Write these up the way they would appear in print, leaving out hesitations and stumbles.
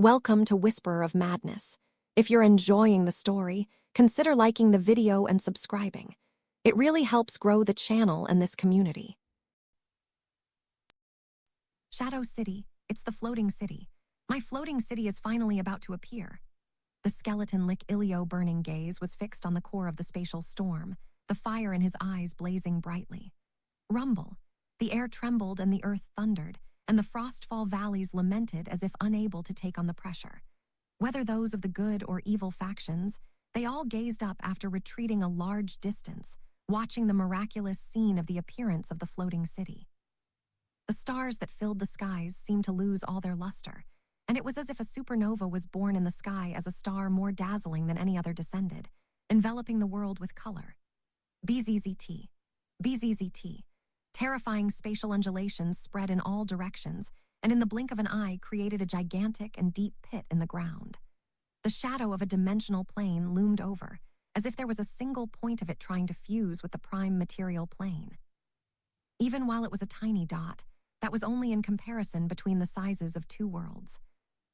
Welcome to Whisperer of Madness. If you're enjoying the story, consider liking the video and subscribing. It really helps grow the channel and this community. Shadow City, it's the floating city. My floating city is finally about to appear. The skeleton-lick Ilio burning gaze was fixed on the core of the spatial storm, the fire in his eyes blazing brightly. Rumble. The air trembled and the earth thundered, and the frostfall valleys lamented as if unable to take on the pressure. Whether those of the good or evil factions, they all gazed up after retreating a large distance, watching the miraculous scene of the appearance of the floating city. The stars that filled the skies seemed to lose all their luster, and it was as if a supernova was born in the sky as a star more dazzling than any other descended, enveloping the world with color. BZZT. BZZT. Terrifying spatial undulations spread in all directions, and in the blink of an eye created a gigantic and deep pit in the ground. The shadow of a dimensional plane loomed over, as if there was a single point of it trying to fuse with the prime material plane. Even while it was a tiny dot, that was only in comparison between the sizes of two worlds.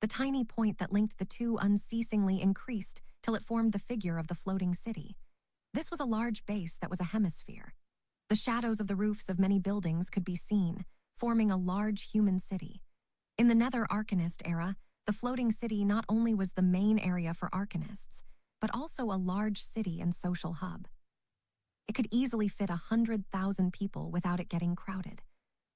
The tiny point that linked the two unceasingly increased till it formed the figure of the floating city. This was a large base that was a hemisphere. The shadows of the roofs of many buildings could be seen, forming a large human city. In the Nether Arcanist era, the floating city not only was the main area for Arcanists, but also a large city and social hub. It could easily fit 100,000 people without it getting crowded.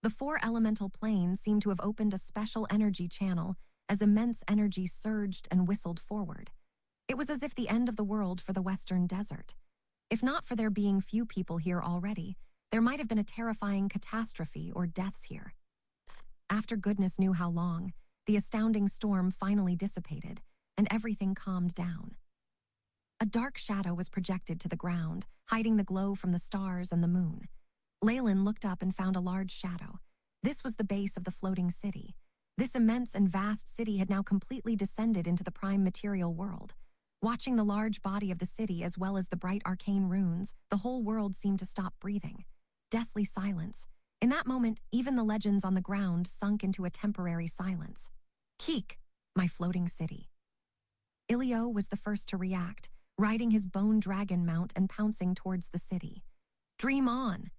The four elemental planes seemed to have opened a special energy channel as immense energy surged and whistled forward. It was as if the end of the world for the Western Desert. If not for there being few people here already, there might have been a terrifying catastrophe or deaths here. After goodness knew how long, the astounding storm finally dissipated, and everything calmed down. A dark shadow was projected to the ground, hiding the glow from the stars and the moon. Leyland looked up and found a large shadow. This was the base of the floating city. This immense and vast city had now completely descended into the prime material world. Watching the large body of the city as well as the bright arcane runes, the whole world seemed to stop breathing. Deathly silence. In that moment, even the legends on the ground sunk into a temporary silence. Keek, my floating city. Ilio was the first to react, riding his bone dragon mount and pouncing towards the city. Dream on!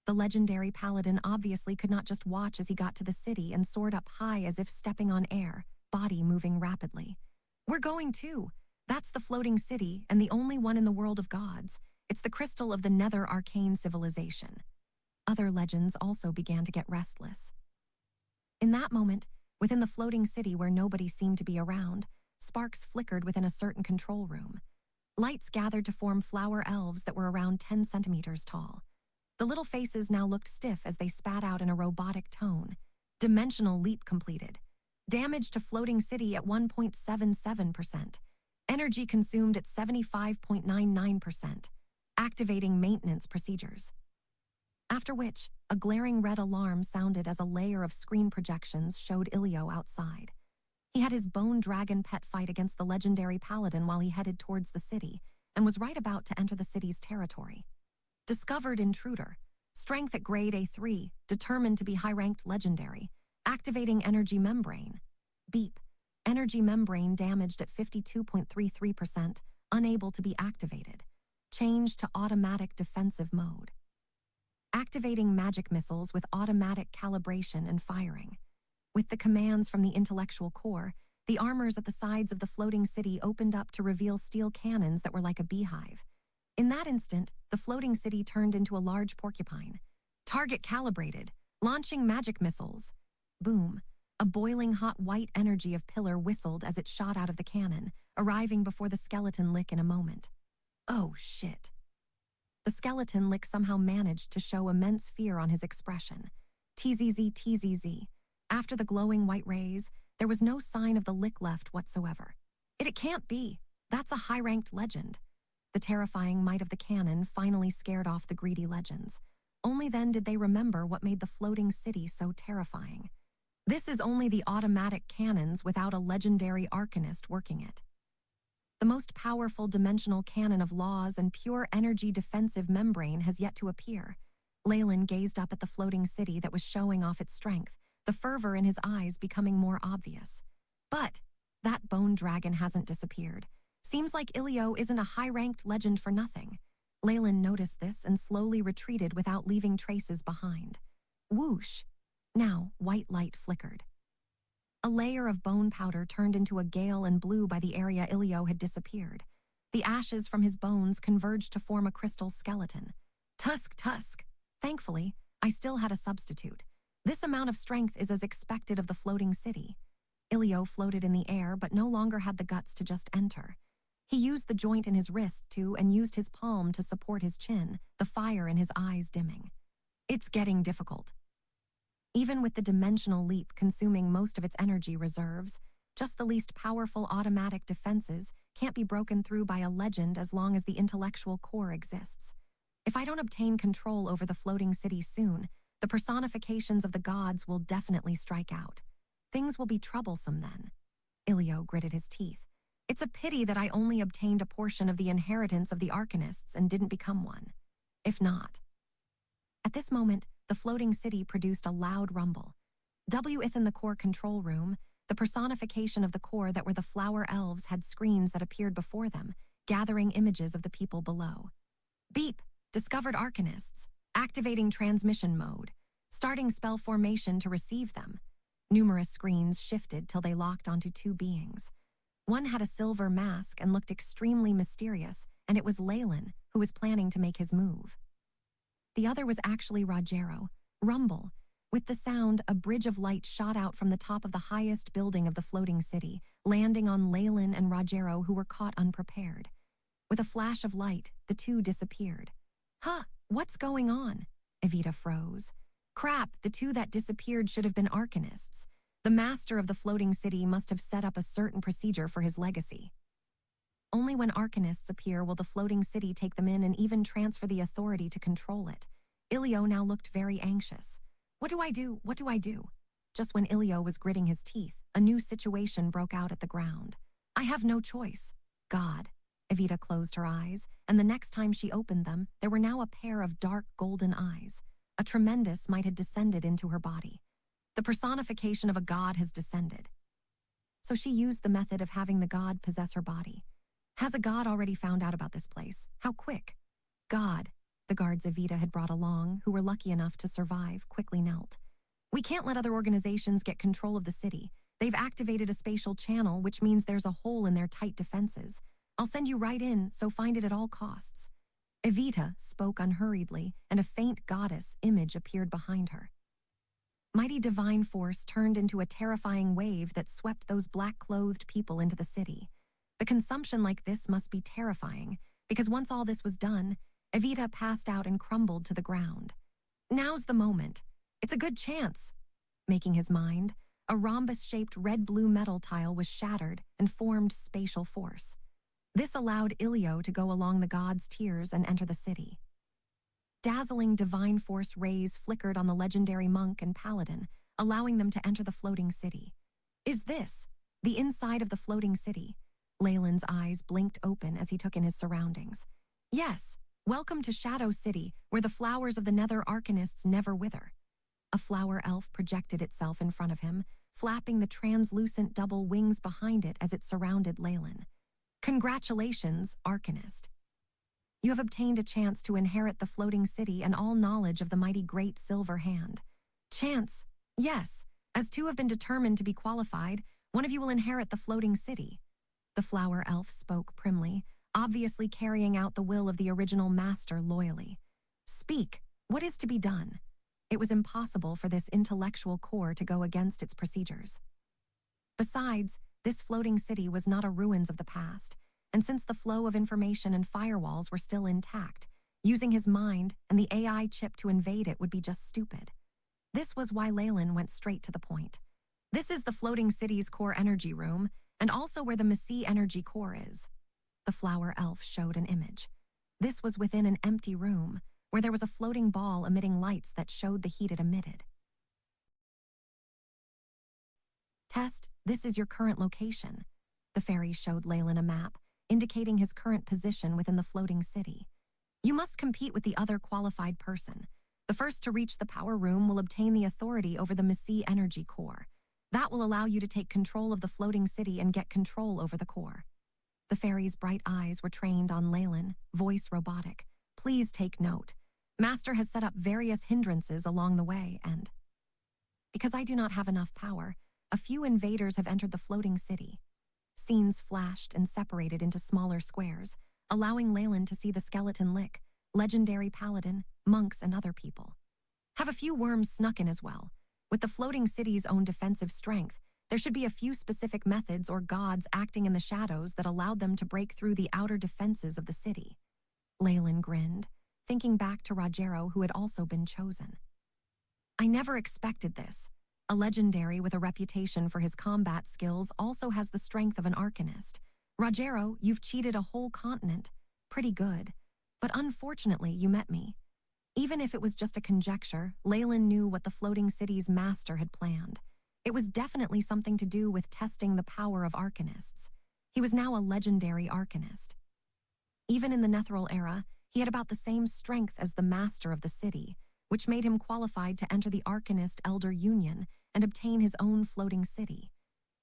The legendary paladin obviously could not just watch as he got to the city and soared up high as if stepping on air, body moving rapidly. We're going too! That's the floating city and the only one in the world of gods. It's the crystal of the Nether arcane civilization. Other legends also began to get restless. In that moment, within the floating city where nobody seemed to be around, sparks flickered within a certain control room. Lights gathered to form flower elves that were around 10 centimeters tall. The little faces now looked stiff as they spat out in a robotic tone. Dimensional leap completed. Damage to floating city at 1.77%. Energy consumed at 75.99%. Activating maintenance procedures. After which, a glaring red alarm sounded as a layer of screen projections showed Ilio outside. He had his bone dragon pet fight against the legendary paladin while he headed towards the city, and was right about to enter the city's territory. Discovered intruder. Strength at grade A3, determined to be high-ranked legendary. Activating energy membrane. Beep. Energy membrane damaged at 52.33%, unable to be activated. Change to automatic defensive mode. Activating magic missiles with automatic calibration and firing. With the commands from the intellectual core, the armors at the sides of the floating city opened up to reveal steel cannons that were like a beehive. In that instant, the floating city turned into a large porcupine. Target calibrated, launching magic missiles. Boom. A boiling hot white energy of pillar whistled as it shot out of the cannon, arriving before the skeleton lick in a moment. Oh shit. The skeleton lick somehow managed to show immense fear on his expression. TZZ. After the glowing white rays, there was no sign of the lick left whatsoever. It can't be. That's a high-ranked legend. The terrifying might of the cannon finally scared off the greedy legends. Only then did they remember what made the floating city so terrifying. This is only the automatic cannons without a legendary arcanist working it. The most powerful dimensional cannon of laws and pure energy defensive membrane has yet to appear. Leyland gazed up at the floating city that was showing off its strength, the fervor in his eyes becoming more obvious. But That bone dragon hasn't disappeared. Seems like Ilio isn't a high-ranked legend for nothing. Leyland noticed this and slowly retreated without leaving traces behind. Whoosh! Now, white light flickered. A layer of bone powder turned into a gale and blew by the area Ilio had disappeared. The ashes from his bones converged to form a crystal skeleton. Tusk! Thankfully, I still had a substitute. This amount of strength is as expected of the floating city. Ilio floated in the air but no longer had the guts to just enter. He used the joint in his wrist and used his palm to support his chin, the fire in his eyes dimming. It's getting difficult. Even with the dimensional leap consuming most of its energy reserves, just the least powerful automatic defenses can't be broken through by a legend as long as the intellectual core exists. If I don't obtain control over the floating city soon, the personifications of the gods will definitely strike out. Things will be troublesome then. Ilio gritted his teeth. It's a pity that I only obtained a portion of the inheritance of the Arcanists and didn't become one. If not. At this moment, the floating city produced a loud rumble. Within the core control room, the personification of the core that were the flower elves had screens that appeared before them, gathering images of the people below. Beep! Discovered Arcanists. Activating transmission mode. Starting spell formation to receive them. Numerous screens shifted till they locked onto two beings. One had a silver mask and looked extremely mysterious, and it was Leyland, who was planning to make his move. The other was actually Rogero. Rumble. With the sound, a bridge of light shot out from the top of the highest building of the floating city, landing on Leyland and Rogero, who were caught unprepared. With a flash of light, the two disappeared. Huh, what's going on? Evita froze. Crap, the two that disappeared should have been Arcanists. The master of the floating city must have set up a certain procedure for his legacy. Only when Arcanists appear will the floating city take them in and even transfer the authority to control it. Ilio now looked very anxious. What do I do? What do I do? Just when Ilio was gritting his teeth, a new situation broke out at the ground. I have no choice. God. Evita closed her eyes, and the next time she opened them, there were now a pair of dark golden eyes. A tremendous might had descended into her body. The personification of a god has descended. So she used the method of having the god possess her body. Has a god already found out about this place? How quick? God, the guards Evita had brought along, who were lucky enough to survive, quickly knelt. We can't let other organizations get control of the city. They've activated a spatial channel, which means there's a hole in their tight defenses. I'll send you right in, so find it at all costs. Evita spoke unhurriedly, and a faint goddess image appeared behind her. Mighty divine force turned into a terrifying wave that swept those black-clothed people into the city. The consumption like this must be terrifying, because once all this was done, Evita passed out and crumbled to the ground. Now's the moment. It's a good chance. Making his mind, a rhombus-shaped red-blue metal tile was shattered and formed spatial force. This allowed Ilio to go along the god's tiers and enter the city. Dazzling divine force rays flickered on the legendary monk and paladin, allowing them to enter the floating city. Is this the inside of the floating city? Leyland's eyes blinked open as he took in his surroundings. Yes, welcome to Shadow City, where the flowers of the Nether Arcanists never wither. A flower elf projected itself in front of him, flapping the translucent double wings behind it as it surrounded Leyland. Congratulations, Arcanist. You have obtained a chance to inherit the floating city and all knowledge of the mighty Great Silver Hand. Chance? Yes. As two have been determined to be qualified, one of you will inherit the floating city. The flower elf spoke primly, obviously carrying out the will of the original master loyally. Speak. What is to be done? It was impossible for this intellectual core to go against its procedures. Besides, this floating city was not a ruins of the past, and since the flow of information and firewalls were still intact, using his mind and the AI chip to invade it would be just stupid. This was why Leyland went straight to the point. This is the floating city's core energy room, and also where the Messi energy core is. The flower elf showed an image. This was within an empty room, where there was a floating ball emitting lights that showed the heat it emitted. Test, this is your current location. The fairy showed Leyland a map, indicating his current position within the floating city. You must compete with the other qualified person. The first to reach the power room will obtain the authority over the Messi energy core. That will allow you to take control of the floating city and get control over the core. The fairy's bright eyes were trained on Leyland, voice robotic. Please take note. Master has set up various hindrances along the way and... Because I do not have enough power, a few invaders have entered the floating city. Scenes flashed and separated into smaller squares, allowing Leyland to see the skeleton lick, legendary paladin, monks, and other people. Have a few worms snuck in as well. With the floating city's own defensive strength, there should be a few specific methods or gods acting in the shadows that allowed them to break through the outer defenses of the city. Leyland grinned, thinking back to Rogero, who had also been chosen. I never expected this. A legendary with a reputation for his combat skills also has the strength of an arcanist. Rogero, you've cheated a whole continent. Pretty good. But unfortunately, you met me. Even if it was just a conjecture, Leyland knew what the floating city's master had planned. It was definitely something to do with testing the power of arcanists. He was now a legendary arcanist. Even in the Netheril era, he had about the same strength as the master of the city, which made him qualified to enter the Arcanist Elder Union and obtain his own floating city.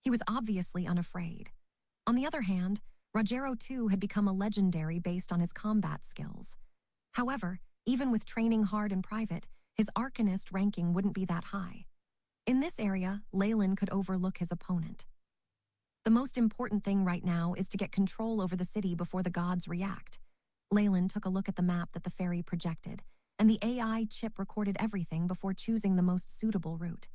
He was obviously unafraid. On the other hand, Rogero too had become a legendary based on his combat skills. However, even with training hard in private, his Arcanist ranking wouldn't be that high. In this area, Leyland could overlook his opponent. The most important thing right now is to get control over the city before the gods react. Leyland took a look at the map that the fairy projected, and the AI chip recorded everything before choosing the most suitable route.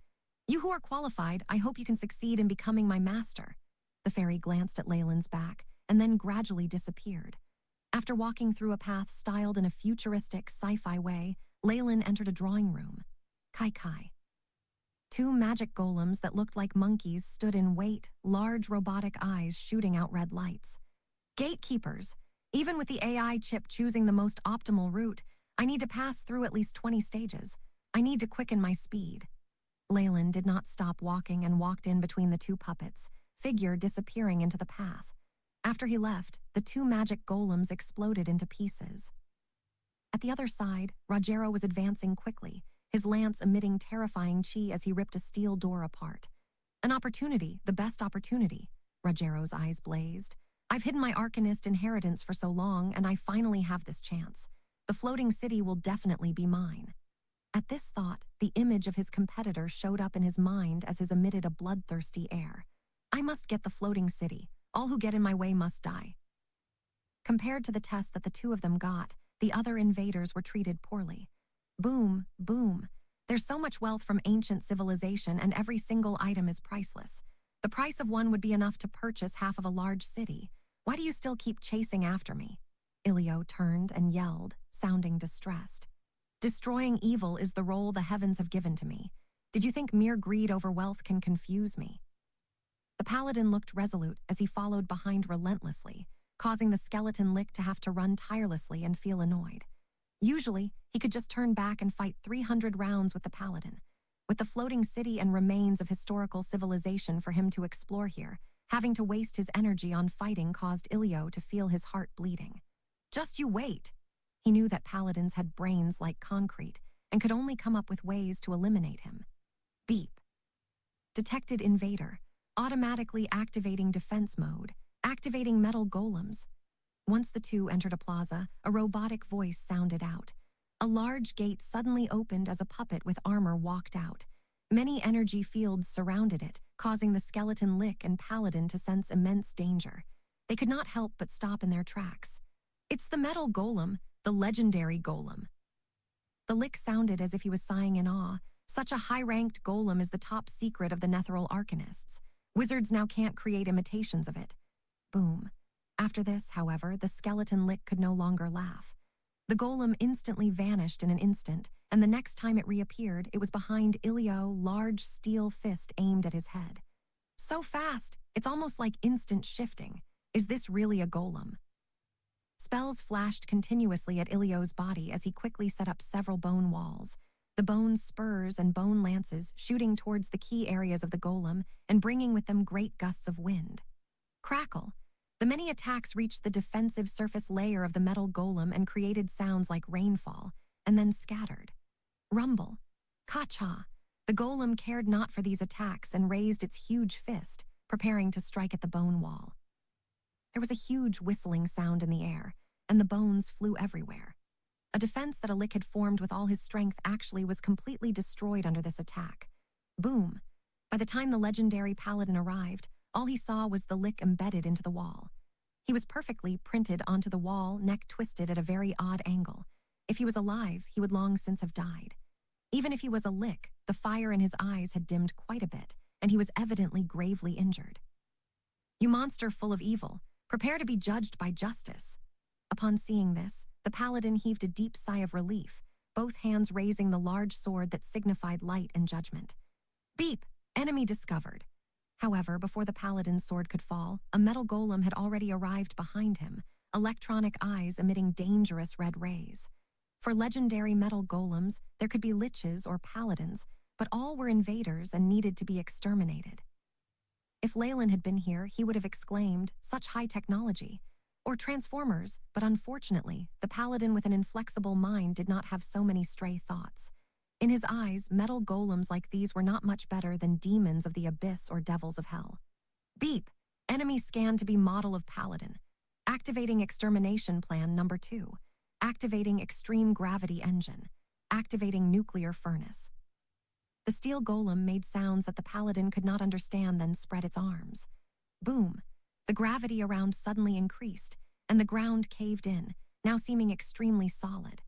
You who are qualified, I hope you can succeed in becoming my master. The fairy glanced at Leyland's back, and then gradually disappeared. After walking through a path styled in a futuristic, sci-fi way, Leyland entered a drawing room. Kai. Two magic golems that looked like monkeys stood in wait, large robotic eyes shooting out red lights. Gatekeepers. Even with the AI chip choosing the most optimal route, I need to pass through at least 20 stages. I need to quicken my speed. Leyland did not stop walking and walked in between the two puppets, figure disappearing into the path. After he left, the two magic golems exploded into pieces. At the other side, Rogero was advancing quickly, his lance emitting terrifying chi as he ripped a steel door apart. An opportunity, the best opportunity. Rogero's eyes blazed. I've hidden my Arcanist inheritance for so long, and I finally have this chance. The floating city will definitely be mine. At this thought, the image of his competitor showed up in his mind as his emitted a bloodthirsty air. I must get the floating city. All who get in my way must die. Compared to the test that the two of them got, the other invaders were treated poorly. Boom, boom. There's so much wealth from ancient civilization, and every single item is priceless. The price of one would be enough to purchase half of a large city. Why do you still keep chasing after me? Ilio turned and yelled, sounding distressed. Destroying evil is the role the heavens have given to me. Did you think mere greed over wealth can confuse me? The paladin looked resolute as he followed behind relentlessly, causing the skeleton lick to have to run tirelessly and feel annoyed. Usually, he could just turn back and fight 300 rounds with the paladin. With the floating city and remains of historical civilization for him to explore here, having to waste his energy on fighting caused Ilio to feel his heart bleeding. Just you wait. He knew that paladins had brains like concrete and could only come up with ways to eliminate him. Beep. Detected invader. Automatically activating defense mode. Activating metal golems. Once the two entered a plaza, a robotic voice sounded out. A large gate suddenly opened as a puppet with armor walked out. Many energy fields surrounded it, causing the skeleton lick and paladin to sense immense danger. They could not help but stop in their tracks. It's the metal golem, the legendary golem. The lick sounded as if he was sighing in awe. Such a high-ranked golem is the top secret of the Netheril Arcanists. Wizards now can't create imitations of it. Boom. After this, however, the skeleton lick could no longer laugh. The golem instantly vanished in an instant, and the next time it reappeared, it was behind Ilio, large steel fist aimed at his head. So fast, it's almost like instant shifting. Is this really a golem? Spells flashed continuously at Ilio's body as he quickly set up several bone walls. The bone spurs and bone lances shooting towards the key areas of the golem and bringing with them great gusts of wind. Crackle. The many attacks reached the defensive surface layer of the metal golem and created sounds like rainfall, and then scattered. Rumble. Ka-cha. The golem cared not for these attacks and raised its huge fist, preparing to strike at the bone wall. There was a huge whistling sound in the air, and the bones flew everywhere. A defense that Alik had formed with all his strength actually was completely destroyed under this attack. Boom! By the time the legendary paladin arrived, all he saw was the lick embedded into the wall. He was perfectly printed onto the wall, neck twisted at a very odd angle. If he was alive, he would long since have died. Even if he was a lick, the fire in his eyes had dimmed quite a bit, and he was evidently gravely injured. "You monster full of evil, prepare to be judged by justice." Upon seeing this, the paladin heaved a deep sigh of relief, both hands raising the large sword that signified light and judgment. Beep! Enemy discovered. However, before the paladin's sword could fall, a metal golem had already arrived behind him, electronic eyes emitting dangerous red rays. For legendary metal golems, there could be liches or paladins, but all were invaders and needed to be exterminated. If Leyland had been here, he would have exclaimed, "Such high technology!" Or Transformers, but unfortunately, the paladin with an inflexible mind did not have so many stray thoughts. In his eyes, metal golems like these were not much better than demons of the abyss or devils of hell. Beep! Enemy scanned to be model of paladin. Activating extermination plan number 2. Activating extreme gravity engine. Activating nuclear furnace. The steel golem made sounds that the paladin could not understand, then spread its arms. Boom! The gravity around suddenly increased, and the ground caved in, now seeming extremely solid.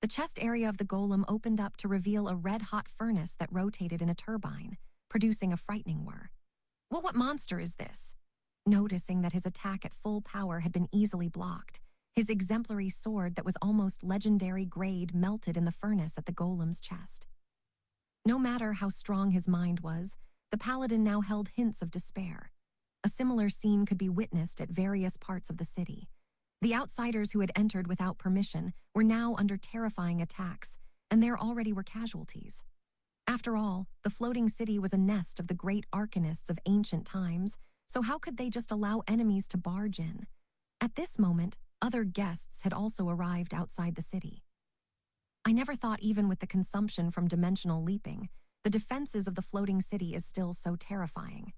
The chest area of the golem opened up to reveal a red-hot furnace that rotated in a turbine, producing a frightening whir. "Well, what monster is this?" Noticing that his attack at full power had been easily blocked, his exemplary sword that was almost legendary grade melted in the furnace at the golem's chest. No matter how strong his mind was, the paladin now held hints of despair. A similar scene could be witnessed at various parts of the city. The outsiders who had entered without permission were now under terrifying attacks, and there already were casualties. After all, the floating city was a nest of the great arcanists of ancient times, so how could they just allow enemies to barge in? At this moment, other guests had also arrived outside the city. I never thought, even with the consumption from dimensional leaping, the defenses of the floating city is still so terrifying.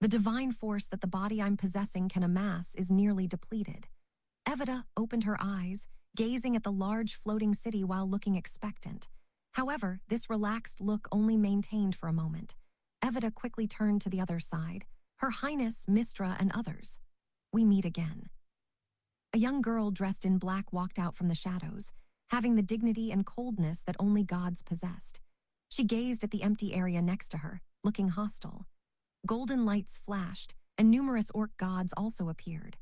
The divine force that the body I'm possessing can amass is nearly depleted. Evita opened her eyes, gazing at the large floating city while looking expectant. However, this relaxed look only maintained for a moment. Evita quickly turned to the other side. "Her Highness, Mistra, and others. We meet again." A young girl dressed in black walked out from the shadows, having the dignity and coldness that only gods possessed. She gazed at the empty area next to her, looking hostile. Golden lights flashed, and numerous orc gods also appeared.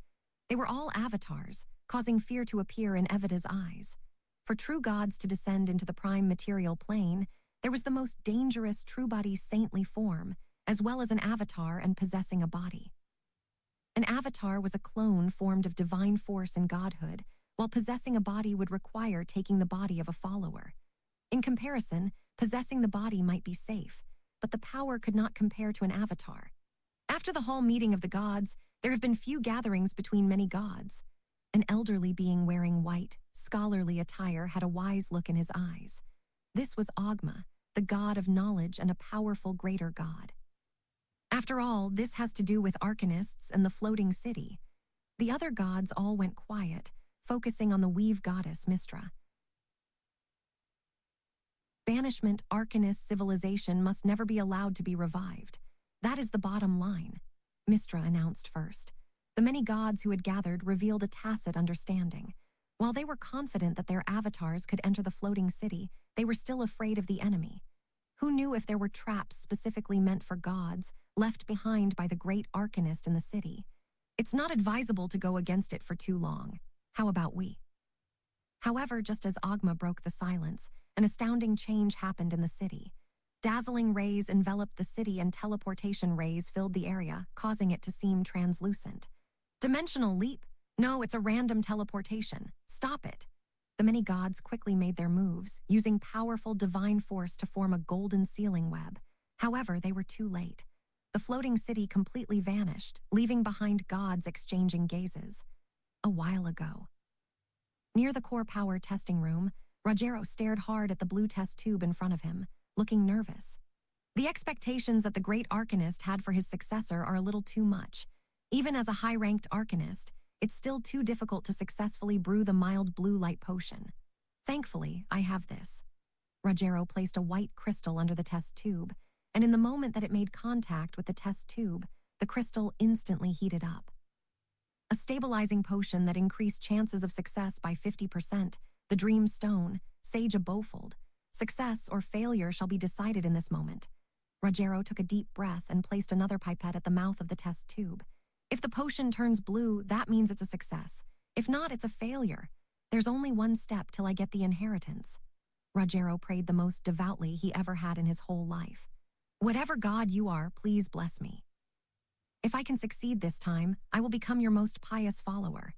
They were all avatars, causing fear to appear in Evita's eyes. For true gods to descend into the prime material plane, there was the most dangerous true-body saintly form, as well as an avatar and possessing a body. An avatar was a clone formed of divine force and godhood, while possessing a body would require taking the body of a follower. In comparison, possessing the body might be safe, but the power could not compare to an avatar. After the hall meeting of the gods, there have been few gatherings between many gods. An elderly being wearing white, scholarly attire had a wise look in his eyes. This was Ogma, the god of knowledge and a powerful greater god. After all, this has to do with arcanists and the floating city. The other gods all went quiet, focusing on the weave goddess Mistra. Banishment arcanist civilization must never be allowed to be revived. That is the bottom line, Mistra announced first. The many gods who had gathered revealed a tacit understanding. While they were confident that their avatars could enter the floating city, they were still afraid of the enemy. Who knew if there were traps specifically meant for gods, left behind by the great arcanist in the city? It's not advisable to go against it for too long. How about we? However, just as Ogma broke the silence, an astounding change happened in the city. Dazzling rays enveloped the city and teleportation rays filled the area, causing it to seem translucent. Dimensional leap? No, it's a random teleportation. Stop it. The many gods quickly made their moves, using powerful divine force to form a golden sealing web. However, they were too late. The floating city completely vanished, leaving behind gods exchanging gazes. A while ago. Near the core power testing room, Rogero stared hard at the blue test tube in front of him, looking nervous. The expectations that the great arcanist had for his successor are a little too much. Even as a high-ranked arcanist, it's still too difficult to successfully brew the mild blue light potion. Thankfully, I have this. Rogero placed a white crystal under the test tube, and in the moment that it made contact with the test tube, the crystal instantly heated up. A stabilizing potion that increased chances of success by 50%, the Dream Stone, Sage a Bowfold. Success or failure shall be decided in this moment. Rogero took a deep breath and placed another pipette at the mouth of the test tube. If the potion turns blue, that means it's a success. If not, it's a failure. There's only one step till I get the inheritance. Rogero prayed the most devoutly he ever had in his whole life. Whatever god you are, please bless me. If I can succeed this time, I will become your most pious follower.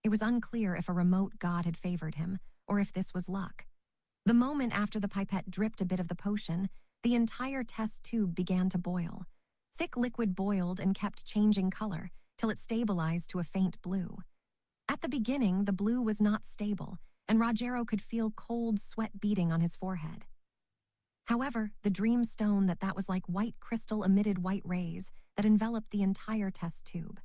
It was unclear if a remote god had favored him, or if this was luck. The moment after the pipette dripped a bit of the potion, the entire test tube began to boil. Thick liquid boiled and kept changing color, till it stabilized to a faint blue. At the beginning, the blue was not stable, and Rogero could feel cold sweat beating on his forehead. However, the dream stone that was like white crystal emitted white rays that enveloped the entire test tube.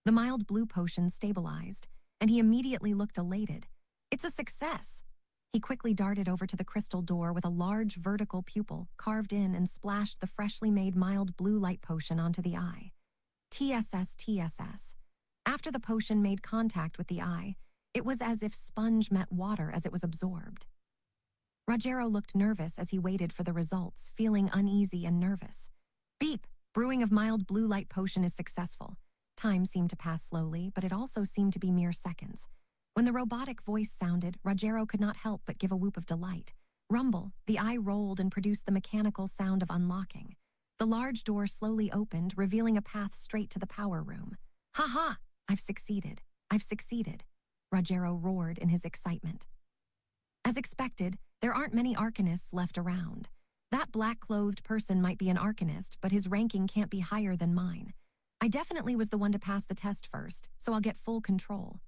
The mild blue potion stabilized, and he immediately looked elated. It's a success! He quickly darted over to the crystal door with a large vertical pupil carved in and splashed the freshly made mild blue light potion onto the eye. TSS, TSS. After the potion made contact with the eye, it was as if sponge met water as it was absorbed. Rogero looked nervous as he waited for the results, feeling uneasy and nervous. Beep! Brewing of mild blue light potion is successful. Time seemed to pass slowly, but it also seemed to be mere seconds. When the robotic voice sounded, Rogero could not help but give a whoop of delight. Rumble, the eye rolled and produced the mechanical sound of unlocking. The large door slowly opened, revealing a path straight to the power room. Ha ha! I've succeeded. I've succeeded. Rogero roared in his excitement. As expected, there aren't many arcanists left around. That black-clothed person might be an arcanist, but his ranking can't be higher than mine. I definitely was the one to pass the test first, so I'll get full control.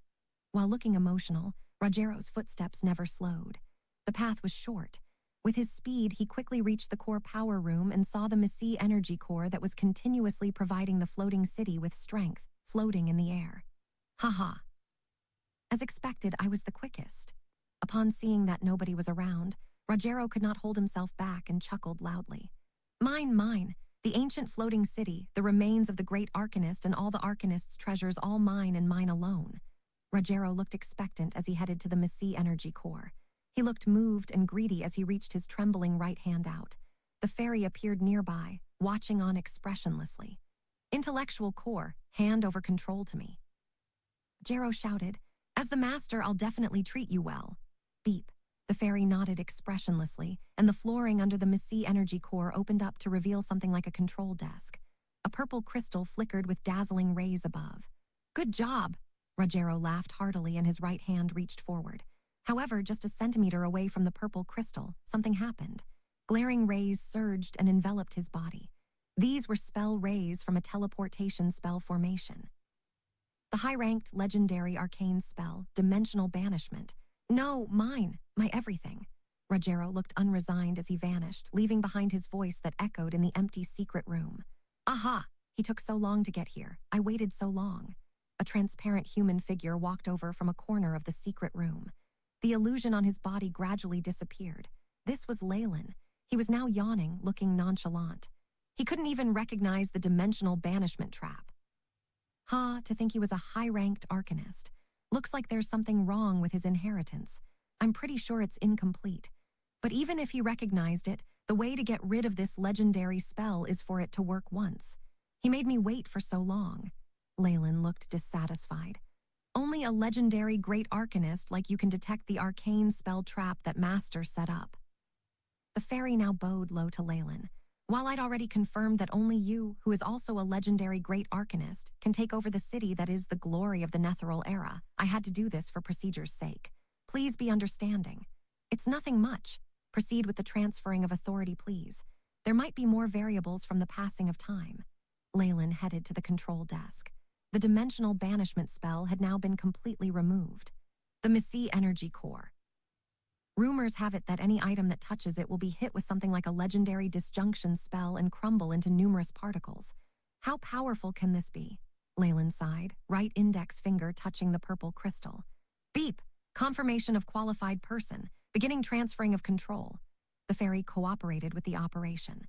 While looking emotional, Rogero's footsteps never slowed. The path was short. With his speed, he quickly reached the core power room and saw the Magus energy core that was continuously providing the floating city with strength, floating in the air. Haha. As expected, I was the quickest. Upon seeing that nobody was around, Rogero could not hold himself back and chuckled loudly. Mine, mine, the ancient floating city, the remains of the great arcanist and all the arcanist's treasures, all mine and mine alone. Rogero looked expectant as he headed to the Magus energy core. He looked moved and greedy as he reached his trembling right hand out. The fairy appeared nearby, watching on expressionlessly. Intellectual core, hand over control to me. Rogero shouted, As the master, I'll definitely treat you well. Beep. The fairy nodded expressionlessly, and the flooring under the Magus energy core opened up to reveal something like a control desk. A purple crystal flickered with dazzling rays above. Good job! Rogero laughed heartily and his right hand reached forward. However, just a centimeter away from the purple crystal, something happened. Glaring rays surged and enveloped his body. These were spell rays from a teleportation spell formation. The high-ranked, legendary arcane spell, Dimensional Banishment. No, mine, my everything. Rogero looked unresigned as he vanished, leaving behind his voice that echoed in the empty secret room. Aha! He took so long to get here. I waited so long. A transparent human figure walked over from a corner of the secret room. The illusion on his body gradually disappeared. This was Leyland. He was now yawning, looking nonchalant. He couldn't even recognize the dimensional banishment trap. To think he was a high-ranked arcanist. Looks like there's something wrong with his inheritance. I'm pretty sure it's incomplete. But even if he recognized it, the way to get rid of this legendary spell is for it to work once. He made me wait for so long. Leyland looked dissatisfied. Only a legendary great arcanist like you can detect the arcane spell trap that Master set up. The fairy now bowed low to Leyland. While I'd already confirmed that only you, who is also a legendary great arcanist, can take over the city that is the glory of the Netheral era, I had to do this for procedure's sake. Please be understanding. It's nothing much. Proceed with the transferring of authority, please. There might be more variables from the passing of time. Leyland headed to the control desk. The dimensional banishment spell had now been completely removed. The Magus energy core. Rumors have it that any item that touches it will be hit with something like a legendary disjunction spell and crumble into numerous particles. How powerful can this be? Leyland sighed, right index finger touching the purple crystal. Beep! Confirmation of qualified person, beginning transferring of control. The fairy cooperated with the operation.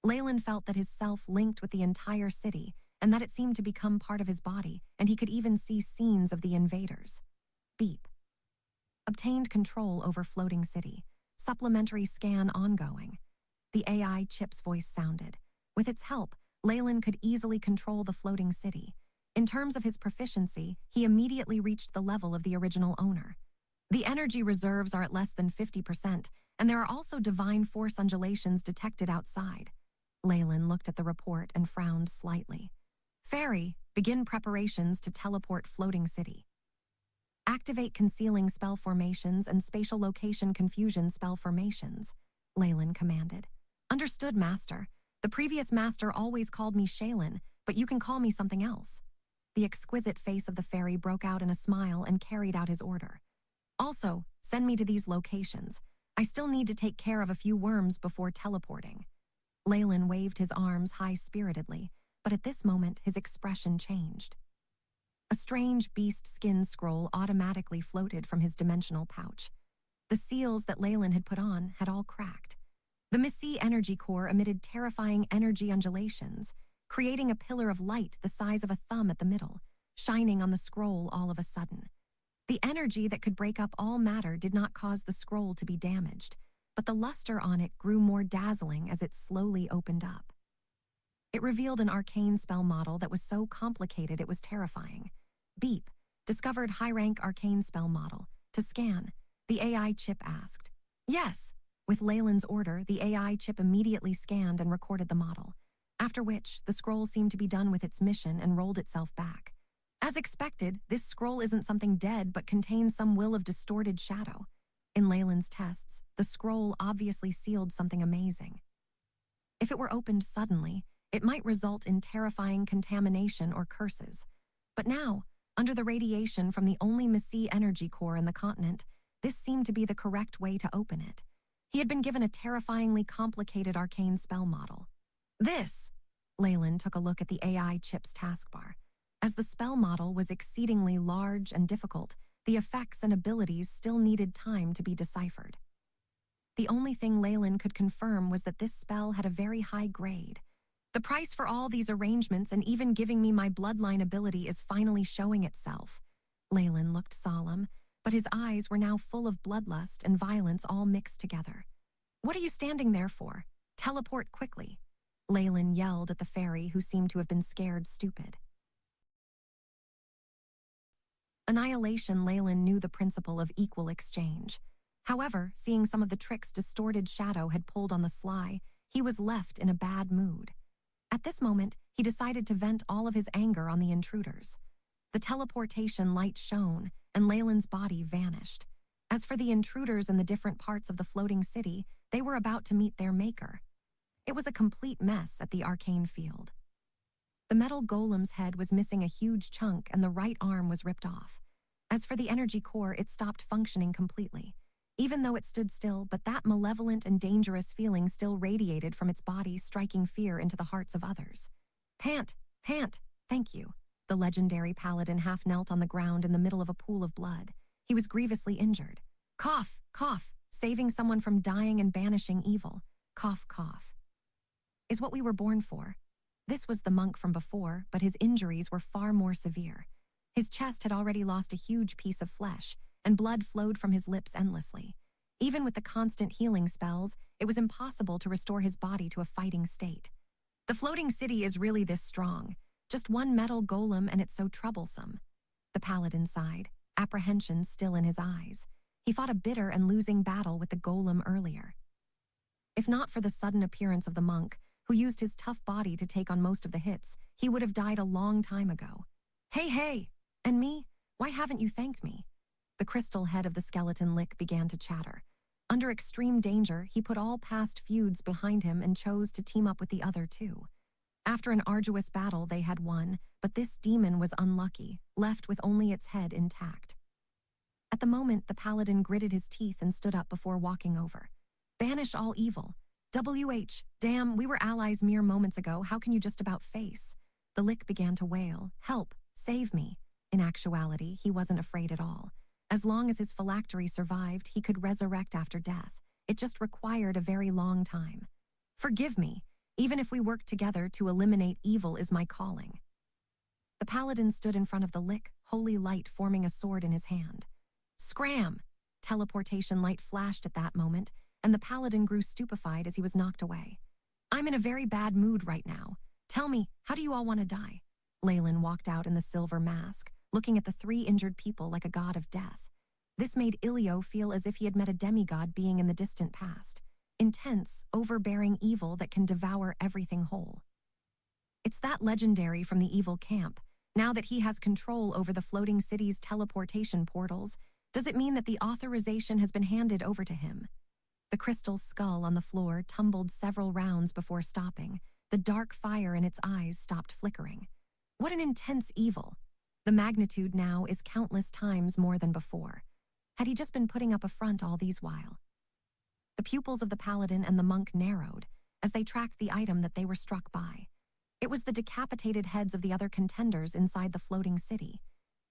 Leyland felt that his self linked with the entire city, and that it seemed to become part of his body, and he could even see scenes of the invaders. Beep. Obtained control over floating city. Supplementary scan ongoing. The AI chip's voice sounded. With its help, Leyland could easily control the floating city. In terms of his proficiency, he immediately reached the level of the original owner. The energy reserves are at less than 50%, and there are also divine force undulations detected outside. Leyland looked at the report and frowned slightly. Fairy, begin preparations to teleport floating city. Activate concealing spell formations and spatial location confusion spell formations, Leyland commanded. Understood, Master. The previous master always called me Shaylin, but you can call me something else. The exquisite face of the fairy broke out in a smile and carried out his order. Also, send me to these locations. I still need to take care of a few worms before teleporting. Leyland waved his arms high-spiritedly, but at this moment his expression changed. A strange beast skin scroll automatically floated from his dimensional pouch. The seals that Leyland had put on had all cracked. The Missi energy core emitted terrifying energy undulations, creating a pillar of light the size of a thumb at the middle, shining on the scroll all of a sudden. The energy that could break up all matter did not cause the scroll to be damaged, but the luster on it grew more dazzling as it slowly opened up. It revealed an arcane spell model that was so complicated it was terrifying. Beep, discovered high-rank arcane spell model. To scan, the AI chip asked. Yes. With Leyland's order, the AI chip immediately scanned and recorded the model, after which the scroll seemed to be done with its mission and rolled itself back. As expected, this scroll isn't something dead but contains some will of distorted shadow. In Leyland's tests, the scroll obviously sealed something amazing. If it were opened suddenly, it might result in terrifying contamination or curses. But now, under the radiation from the only Missi energy core in the continent, this seemed to be the correct way to open it. He had been given a terrifyingly complicated arcane spell model. This! Leyland took a look at the AI chip's taskbar. As the spell model was exceedingly large and difficult, the effects and abilities still needed time to be deciphered. The only thing Leyland could confirm was that this spell had a very high grade. The price for all these arrangements and even giving me my bloodline ability is finally showing itself. Leyland looked solemn, but his eyes were now full of bloodlust and violence all mixed together. What are you standing there for? Teleport quickly. Leyland yelled at the fairy, who seemed to have been scared stupid. Annihilation. Leyland knew the principle of equal exchange. However, seeing some of the tricks Distorted Shadow had pulled on the sly, he was left in a bad mood. At this moment, he decided to vent all of his anger on the intruders. The teleportation light shone, and Leyland's body vanished. As for the intruders in the different parts of the floating city, they were about to meet their maker. It was a complete mess at the arcane field. The metal golem's head was missing a huge chunk and the right arm was ripped off. As for the energy core, it stopped functioning completely. Even though it stood still, but that malevolent and dangerous feeling still radiated from its body, striking fear into the hearts of others. Pant, pant, thank you. The legendary paladin half knelt on the ground in the middle of a pool of blood. He was grievously injured. Cough, cough, saving someone from dying and banishing evil. Cough, cough. Is what we were born for. This was the monk from before, but his injuries were far more severe. His chest had already lost a huge piece of flesh, and blood flowed from his lips endlessly. Even with the constant healing spells, it was impossible to restore his body to a fighting state. The floating city is really this strong. Just one metal golem and it's so troublesome. The paladin sighed, apprehension still in his eyes. He fought a bitter and losing battle with the golem earlier. If not for the sudden appearance of the monk, who used his tough body to take on most of the hits, he would have died a long time ago. Hey, hey! And me? Why haven't you thanked me? The crystal head of the skeleton lick began to chatter. Under extreme danger, he put all past feuds behind him and chose to team up with the other two. After an arduous battle, they had won, but this demon was unlucky, left with only its head intact. At the moment, the paladin gritted his teeth and stood up before walking over. Banish all evil. Damn, we were allies mere moments ago, how can you just about face? The lick began to wail. Help, save me. In actuality, he wasn't afraid at all. As long as his phylactery survived, he could resurrect after death. It just required a very long time. Forgive me. Even if we work together to eliminate evil is my calling. The paladin stood in front of the lick, holy light forming a sword in his hand. Scram! Teleportation light flashed at that moment, and the paladin grew stupefied as he was knocked away. I'm in a very bad mood right now. Tell me, how do you all want to die? Leyland walked out in the silver mask, looking at the 3 injured people like a god of death. This made Ilio feel as if he had met a demigod being in the distant past. Intense, overbearing evil that can devour everything whole. It's that legendary from the evil camp. Now that he has control over the floating city's teleportation portals, does it mean that the authorization has been handed over to him? The crystal skull on the floor tumbled several rounds before stopping. The dark fire in its eyes stopped flickering. What an intense evil. The magnitude now is countless times more than before. Had he just been putting up a front all these while? The pupils of the paladin and the monk narrowed as they tracked the item that they were struck by. It was the decapitated heads of the other contenders inside the floating city.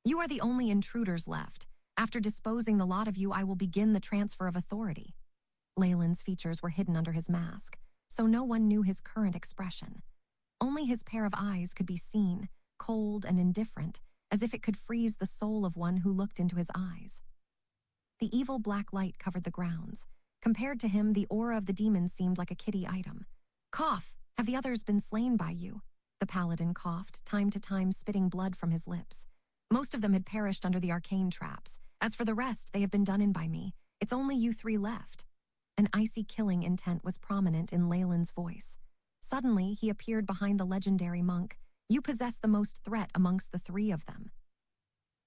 You are the only intruders left. After disposing the lot of you, I will begin the transfer of authority. Leyland's features were hidden under his mask, so no one knew his current expression. Only his pair of eyes could be seen, cold and indifferent, as if it could freeze the soul of one who looked into his eyes. The evil black light covered the grounds. Compared to him, the aura of the demon seemed like a kitty item. Cough! Have the others been slain by you? The paladin coughed, time to time spitting blood from his lips. Most of them had perished under the arcane traps. As for the rest, they have been done in by me. It's only you 3 left. An icy killing intent was prominent in Leyland's voice. Suddenly, he appeared behind the legendary monk. You possess the most threat amongst the 3 of them.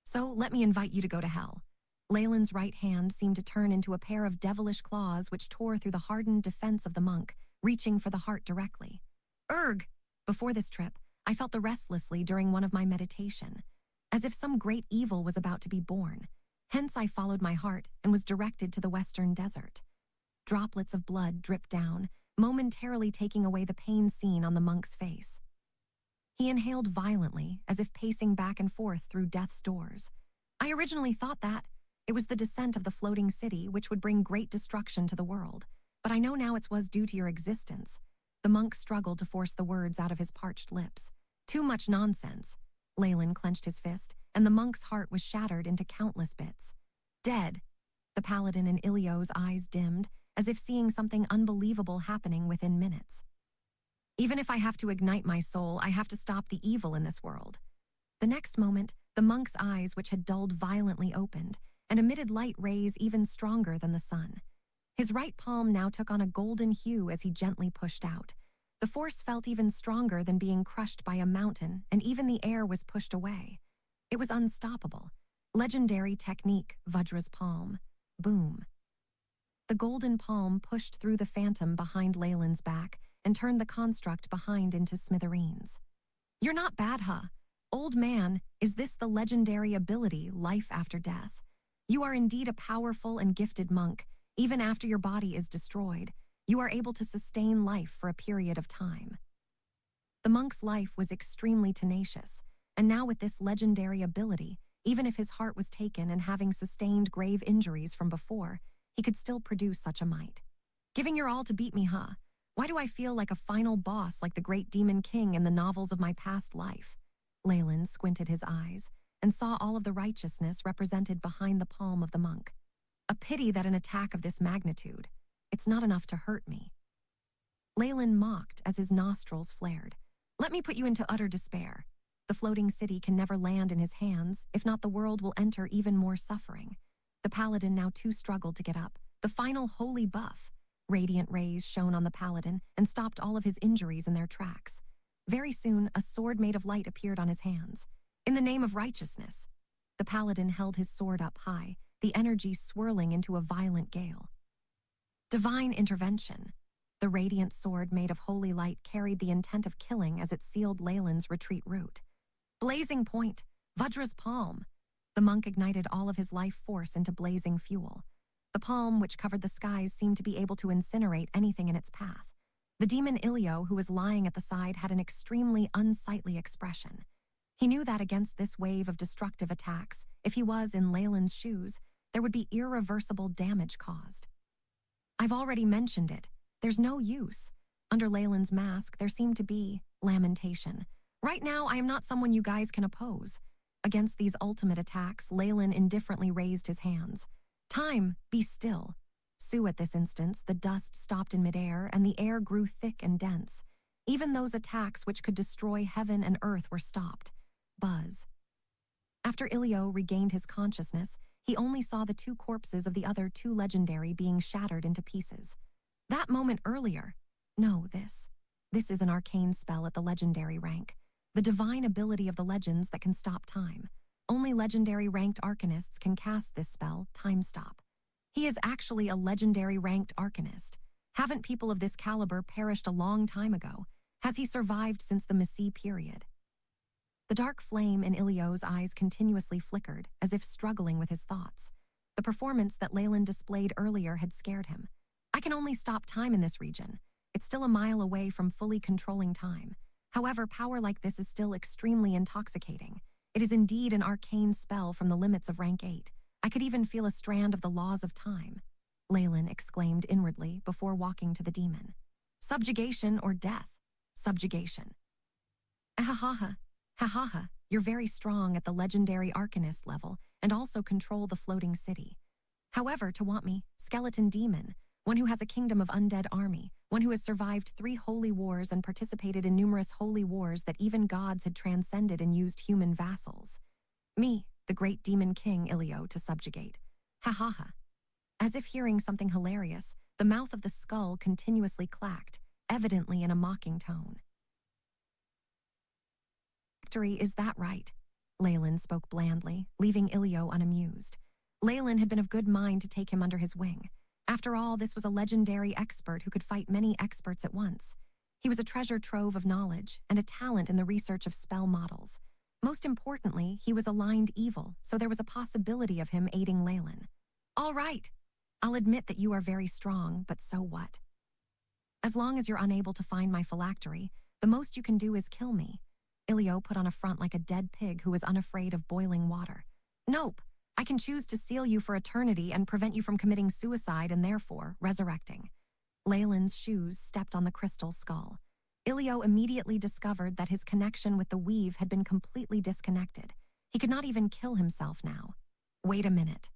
So, let me invite you to go to hell. Leyland's right hand seemed to turn into a pair of devilish claws which tore through the hardened defense of the monk, reaching for the heart directly. Erg! Before this trip, I felt the restlessly during one of my meditation, as if some great evil was about to be born. Hence I followed my heart and was directed to the western desert. Droplets of blood dripped down, momentarily taking away the pain seen on the monk's face. He inhaled violently, as if pacing back and forth through death's doors. I originally thought that it was the descent of the floating city which would bring great destruction to the world, but I know now it was due to your existence. The monk struggled to force the words out of his parched lips. Too much nonsense. Leyland clenched his fist, and the monk's heart was shattered into countless bits. Dead. The paladin in Ilio's eyes dimmed, as if seeing something unbelievable happening within minutes. Even if I have to ignite my soul, I have to stop the evil in this world. The next moment, the monk's eyes, which had dulled violently, opened, and emitted light rays even stronger than the sun. His right palm now took on a golden hue as he gently pushed out. The force felt even stronger than being crushed by a mountain, and even the air was pushed away. It was unstoppable. Legendary technique, Vajra's palm. Boom. The golden palm pushed through the phantom behind Leyland's back and turned the construct behind into smithereens. You're not bad, huh? Old man, is this the legendary ability, life after death? You are indeed a powerful and gifted monk. Even after your body is destroyed, you are able to sustain life for a period of time. The monk's life was extremely tenacious, and now with this legendary ability, even if his heart was taken and having sustained grave injuries from before, he could still produce such a might. Giving your all to beat me, huh? Why do I feel like a final boss like the great demon king in the novels of my past life? Leyland squinted his eyes and saw all of the righteousness represented behind the palm of the monk. A pity that an attack of this magnitude, it's not enough to hurt me. Leyland mocked as his nostrils flared. Let me put you into utter despair. The floating city can never land in his hands, if not the world will enter even more suffering. The paladin now too struggled to get up. The final holy buff. Radiant rays shone on the paladin and stopped all of his injuries in their tracks. Very soon, a sword made of light appeared on his hands. In the name of righteousness. The paladin held his sword up high, the energy swirling into a violent gale. Divine intervention. The radiant sword made of holy light carried the intent of killing as it sealed Leyland's retreat route. Blazing point, Vajra's palm. The monk ignited all of his life force into blazing fuel. The palm, which covered the skies, seemed to be able to incinerate anything in its path. The demon Ilio, who was lying at the side, had an extremely unsightly expression. He knew that against this wave of destructive attacks, if he was in Leyland's shoes, there would be irreversible damage caused. I've already mentioned it. There's no use. Under Leyland's mask, there seemed to be lamentation. Right now, I am not someone you guys can oppose. Against these ultimate attacks, Leyland indifferently raised his hands. Time, be still. Sue, at this instance, the dust stopped in midair and the air grew thick and dense. Even those attacks which could destroy heaven and earth were stopped. Buzz. After Ilio regained his consciousness, he only saw the two corpses of the other two legendary being shattered into pieces. That moment earlier. No, this is an arcane spell at the legendary rank. The divine ability of the legends that can stop time. Only legendary ranked arcanists can cast this spell, Time Stop. He is actually a legendary ranked arcanist. Haven't people of this caliber perished a long time ago? Has he survived since the Messi period? The dark flame in Ilio's eyes continuously flickered, as if struggling with his thoughts. The performance that Leyland displayed earlier had scared him. I can only stop time in this region. It's still a mile away from fully controlling time. However, power like this is still extremely intoxicating. It is indeed an arcane spell from the limits of rank 8. I could even feel a strand of the laws of time. Leyland exclaimed inwardly before walking to the demon. Subjugation or death? Subjugation. Ahahaha. Ha, you're very strong at the legendary arcanist level and also control the floating city. However, to want me, skeleton demon, one who has a kingdom of undead army, one who has survived 3 holy wars and participated in numerous holy wars that even gods had transcended and used human vassals. Me, the great demon king Ilio, to subjugate. Ha. As if hearing something hilarious, the mouth of the skull continuously clacked, evidently in a mocking tone. Is that right? Leyland spoke blandly, leaving Ilio unamused. Leyland had been of good mind to take him under his wing. After all, this was a legendary expert who could fight many experts at once. He was a treasure trove of knowledge and a talent in the research of spell models. Most importantly, he was aligned evil, so there was a possibility of him aiding Leyland. All right. I'll admit that you are very strong, but so what? As long as you're unable to find my phylactery, the most you can do is kill me. Ilio put on a front like a dead pig who was unafraid of boiling water. Nope, I can choose to seal you for eternity and prevent you from committing suicide and therefore resurrecting. Leyland's shoes stepped on the crystal skull. Ilio immediately discovered that his connection with the weave had been completely disconnected. He could not even kill himself now. Wait a minute.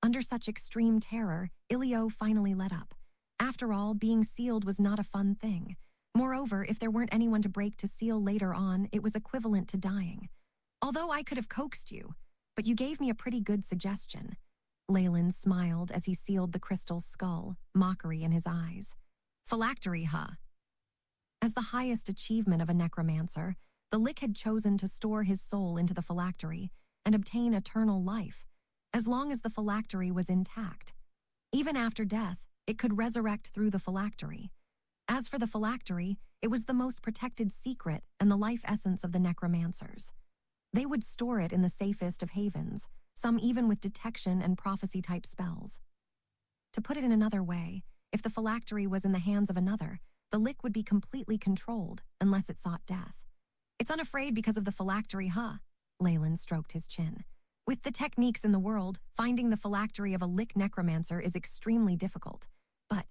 Under such extreme terror, Ilio finally let up. After all, being sealed was not a fun thing. Moreover, if there weren't anyone to break to seal later on, it was equivalent to dying. Although I could have coaxed you, but you gave me a pretty good suggestion. Leyland smiled as he sealed the crystal skull, mockery in his eyes. Phylactery, huh? As the highest achievement of a necromancer, the Lick had chosen to store his soul into the phylactery and obtain eternal life, as long as the phylactery was intact. Even after death, it could resurrect through the phylactery. As for the phylactery, it was the most protected secret and the life essence of the necromancers. They would store it in the safest of havens, some even with detection and prophecy-type spells. To put it in another way, if the phylactery was in the hands of another, the Lick would be completely controlled unless it sought death. It's unafraid because of the phylactery, huh? Leyland stroked his chin. With the techniques in the world, finding the phylactery of a Lick necromancer is extremely difficult. But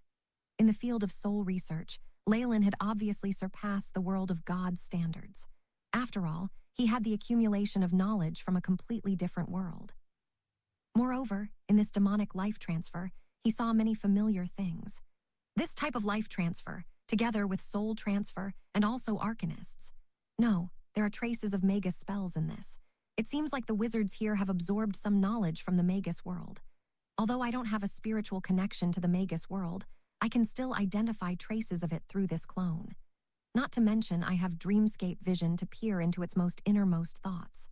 in the field of soul research, Leyland had obviously surpassed the world of God's standards. After all, he had the accumulation of knowledge from a completely different world. Moreover, in this demonic life transfer, he saw many familiar things. This type of life transfer, together with soul transfer and also arcanists. No, there are traces of Magus spells in this. It seems like the wizards here have absorbed some knowledge from the Magus world. Although I don't have a spiritual connection to the Magus world, I can still identify traces of it through this clone. Not to mention I have dreamscape vision to peer into its most innermost thoughts.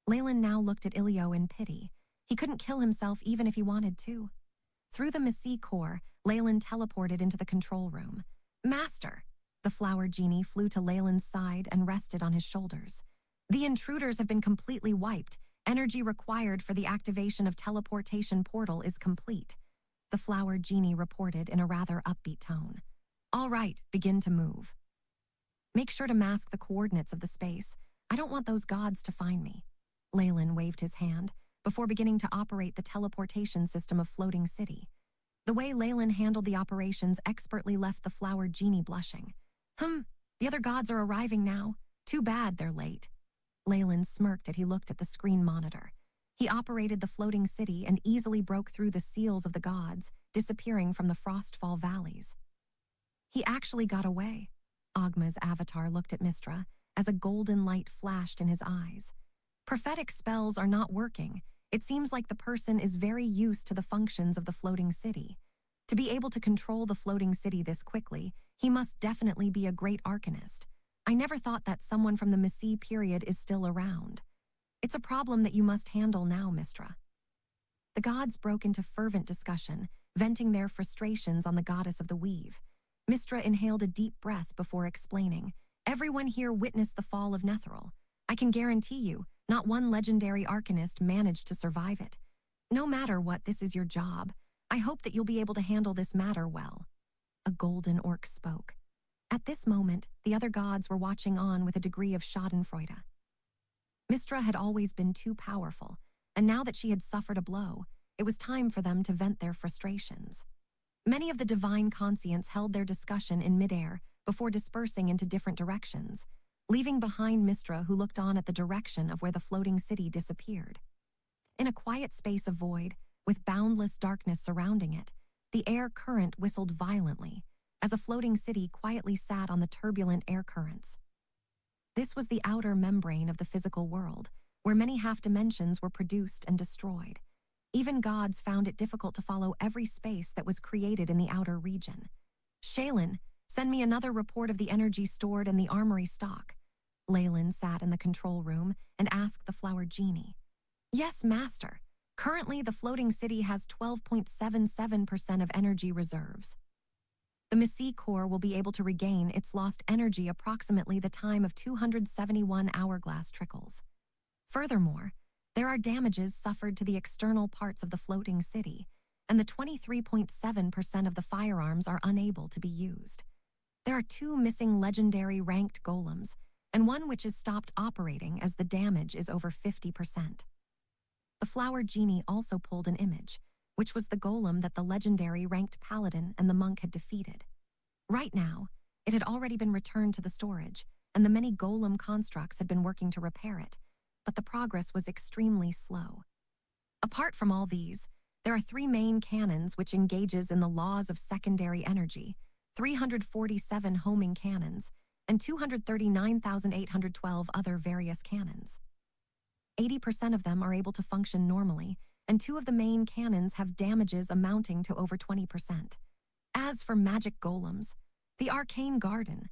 Leyland now looked at Ilio in pity. He couldn't kill himself even if he wanted to. Through the Messi core, Leyland teleported into the control room. Master! The flower genie flew to Leyland's side and rested on his shoulders. The intruders have been completely wiped. Energy required for the activation of teleportation portal is complete, the flower genie reported in a rather upbeat tone. All right, begin to move. Make sure to mask the coordinates of the space. I don't want those gods to find me. Leyland waved his hand before beginning to operate the teleportation system of Floating City. The way Leyland handled the operations expertly left the flower genie blushing. The other gods are arriving now. Too bad they're late. Leyland smirked as he looked at the screen monitor. He operated the Floating City and easily broke through the seals of the gods, disappearing from the Frostfall valleys. He actually got away. Ogma's avatar looked at Mistra as a golden light flashed in his eyes. Prophetic spells are not working. It seems like the person is very used to the functions of the Floating City. To be able to control the Floating City this quickly, he must definitely be a great arcanist. I never thought that someone from the Messi period is still around. It's a problem that you must handle now, Mistra. The gods broke into fervent discussion, venting their frustrations on the goddess of the weave. Mistra inhaled a deep breath before explaining. Everyone here witnessed the fall of Netheril. I can guarantee you, not one legendary arcanist managed to survive it. No matter what, this is your job. I hope that you'll be able to handle this matter well. A golden orc spoke. At this moment, the other gods were watching on with a degree of schadenfreude. Mistra had always been too powerful, and now that she had suffered a blow, it was time for them to vent their frustrations. Many of the divine conscients held their discussion in midair before dispersing into different directions, leaving behind Mistra, who looked on at the direction of where the Floating City disappeared. In a quiet space of void, with boundless darkness surrounding it, the air current whistled violently, as a floating city quietly sat on the turbulent air currents. This was the outer membrane of the physical world, where many half-dimensions were produced and destroyed. Even gods found it difficult to follow every space that was created in the outer region. Shaylin, send me another report of the energy stored in the armory stock. Leyland sat in the control room and asked the flower genie. Yes, master. Currently, the floating city has 12.77% of energy reserves. The Messi core will be able to regain its lost energy approximately the time of 271 hourglass trickles. Furthermore, there are damages suffered to the external parts of the floating city, and the 23.7% of the firearms are unable to be used. There are 2 missing legendary ranked golems, and one which is stopped operating as the damage is over 50%. The flower genie also pulled an image, which was the golem that the legendary ranked paladin and the monk had defeated. Right now, it had already been returned to the storage, and the many golem constructs had been working to repair it, but the progress was extremely slow. Apart from all these, there are 3 main cannons which engages in the laws of secondary energy, 347 homing cannons, and 239,812 other various cannons. 80% of them are able to function normally, and 2 of the main cannons have damages amounting to over 20%. As for magic golems, the arcane garden,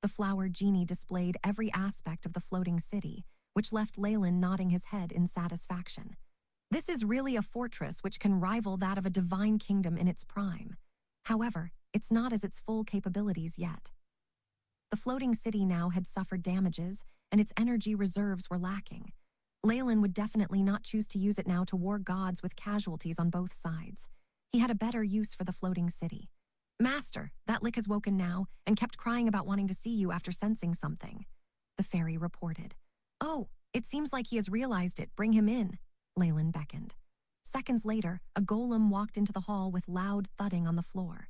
the flower genie displayed every aspect of the floating city, which left Leyland nodding his head in satisfaction. This is really a fortress which can rival that of a divine kingdom in its prime. However, it's not as its full capabilities yet. The floating city now had suffered damages, and its energy reserves were lacking. Leyland would definitely not choose to use it now to war gods with casualties on both sides. He had a better use for the floating city. Master, that lick has woken now and kept crying about wanting to see you after sensing something, the fairy reported. Oh, it seems like he has realized it. Bring him in, Leyland beckoned. Seconds later, a golem walked into the hall with loud thudding on the floor.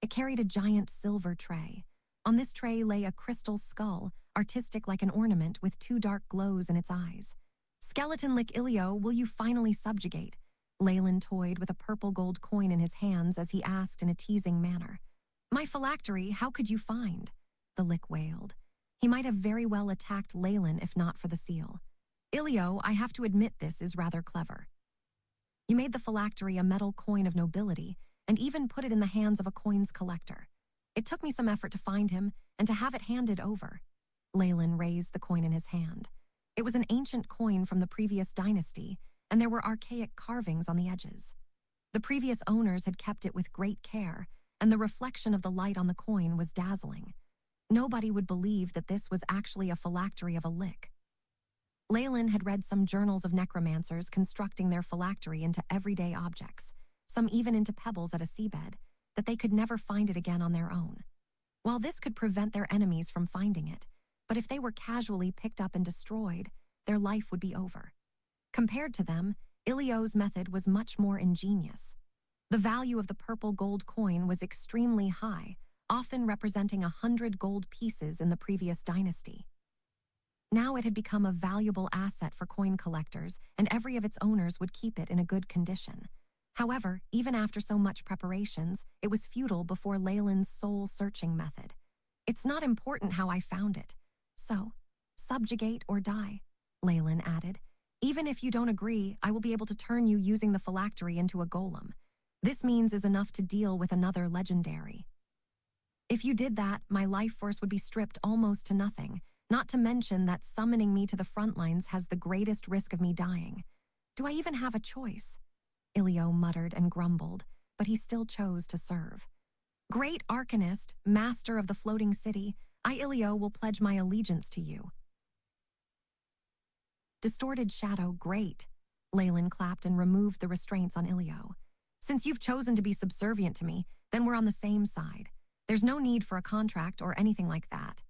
It carried a giant silver tray. On this tray lay a crystal skull, artistic like an ornament with 2 dark glows in its eyes. Skeleton Lick Ilio, will you finally subjugate? Leyland toyed with a purple gold coin in his hands as he asked in a teasing manner. My phylactery, how could you find? The Lick wailed. He might have very well attacked Leyland if not for the seal. Ilio, I have to admit this is rather clever. You made the phylactery a metal coin of nobility, and even put it in the hands of a coins collector. It took me some effort to find him and to have it handed over. Leyland raised the coin in his hand. It was an ancient coin from the previous dynasty, and there were archaic carvings on the edges. The previous owners had kept it with great care, and the reflection of the light on the coin was dazzling. Nobody would believe that this was actually a phylactery of a lick. Leyland had read some journals of necromancers constructing their phylactery into everyday objects, some even into pebbles at a seabed, that they could never find it again on their own. While this could prevent their enemies from finding it, but if they were casually picked up and destroyed, their life would be over. Compared to them, Ilio's method was much more ingenious. The value of the purple gold coin was extremely high, often representing 100 gold pieces in the previous dynasty. Now it had become a valuable asset for coin collectors, and every of its owners would keep it in a good condition. However, even after so much preparations, it was futile before Leyland's soul-searching method. It's not important how I found it. So, subjugate or die, Leyland added. Even if you don't agree, I will be able to turn you using the phylactery into a golem. This means is enough to deal with another legendary. If you did that, my life force would be stripped almost to nothing, not to mention that summoning me to the front lines has the greatest risk of me dying. Do I even have a choice? Ilio muttered and grumbled, but he still chose to serve. Great Arcanist, master of the floating city, I, Ilio, will pledge my allegiance to you. Distorted shadow, great. Leyland clapped and removed the restraints on Ilio. Since you've chosen to be subservient to me, then we're on the same side. There's no need for a contract or anything like that.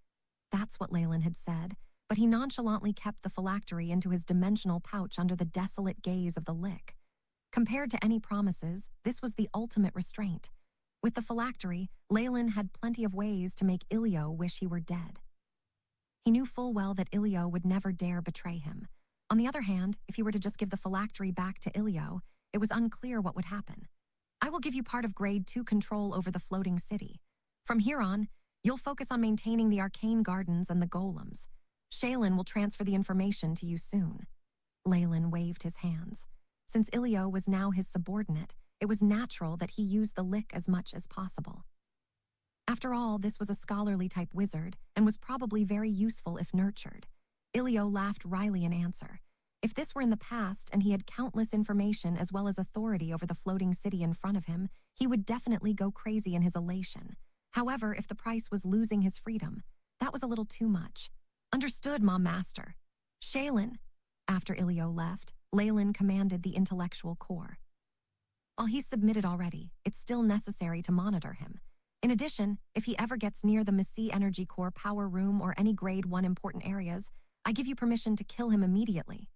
That's what Leyland had said, but he nonchalantly kept the phylactery into his dimensional pouch under the desolate gaze of the lick. Compared to any promises, this was the ultimate restraint. With the phylactery, Leyland had plenty of ways to make Ilio wish he were dead. He knew full well that Ilio would never dare betray him. On the other hand, if he were to just give the phylactery back to Ilio, it was unclear what would happen. I will give you part of Grade 2 control over the floating city. From here on, you'll focus on maintaining the arcane gardens and the golems. Shaylin will transfer the information to you soon. Leyland waved his hands. Since Ilio was now his subordinate, it was natural that he use the lick as much as possible. After all, this was a scholarly-type wizard, and was probably very useful if nurtured. Ilio laughed wryly in answer. If this were in the past and he had countless information as well as authority over the floating city in front of him, he would definitely go crazy in his elation. However, if the price was losing his freedom, that was a little too much. Understood, Mom Master. Shaylin. After Ilio left, Leyland commanded the intellectual core. While he's submitted already, it's still necessary to monitor him. In addition, if he ever gets near the Messi Energy Core power room or any Grade 1 important areas, I give you permission to kill him immediately.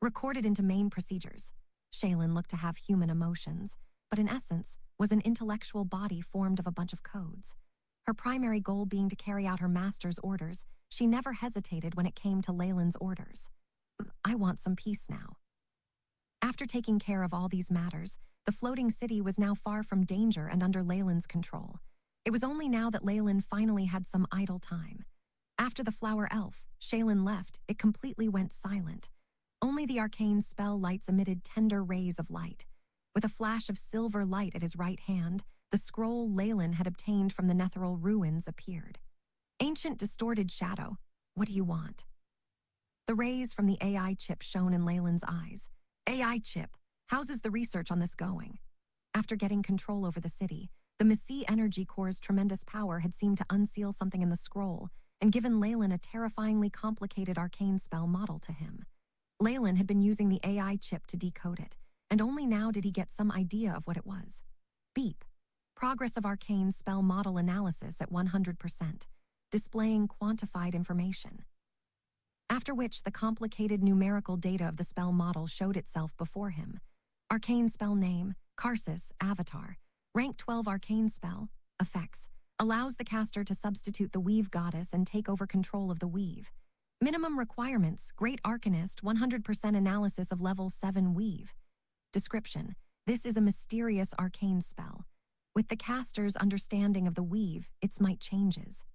Recorded into main procedures. Shaylin looked to have human emotions, but in essence was an intellectual body formed of a bunch of codes. Her primary goal being to carry out her master's orders, she never hesitated when it came to Leyland's orders. I want some peace now. After taking care of all these matters, the floating city was now far from danger and under Leyland's control. It was only now that Leyland finally had some idle time. After the flower elf, Shaylin left, it completely went silent. Only the arcane spell lights emitted tender rays of light. With a flash of silver light at his right hand, the scroll Leyland had obtained from the Netheril ruins appeared. Ancient distorted shadow, what do you want? The rays from the AI chip shone in Leyland's eyes. AI chip, how's the research on this going? After getting control over the city, the Messi Energy Core's tremendous power had seemed to unseal something in the scroll and given Leyland a terrifyingly complicated arcane spell model to him. Leyland had been using the AI chip to decode it, and only now did he get some idea of what it was. Beep. Progress of arcane spell model analysis at 100%, displaying quantified information. After which the complicated numerical data of the spell model showed itself before him. Arcane spell name, Karsus, Avatar. Rank 12 arcane spell, effects. Allows the caster to substitute the weave goddess and take over control of the weave. Minimum requirements, Great Arcanist, 100% analysis of level 7 weave. Description, this is a mysterious arcane spell. With the caster's understanding of the weave, its might changes.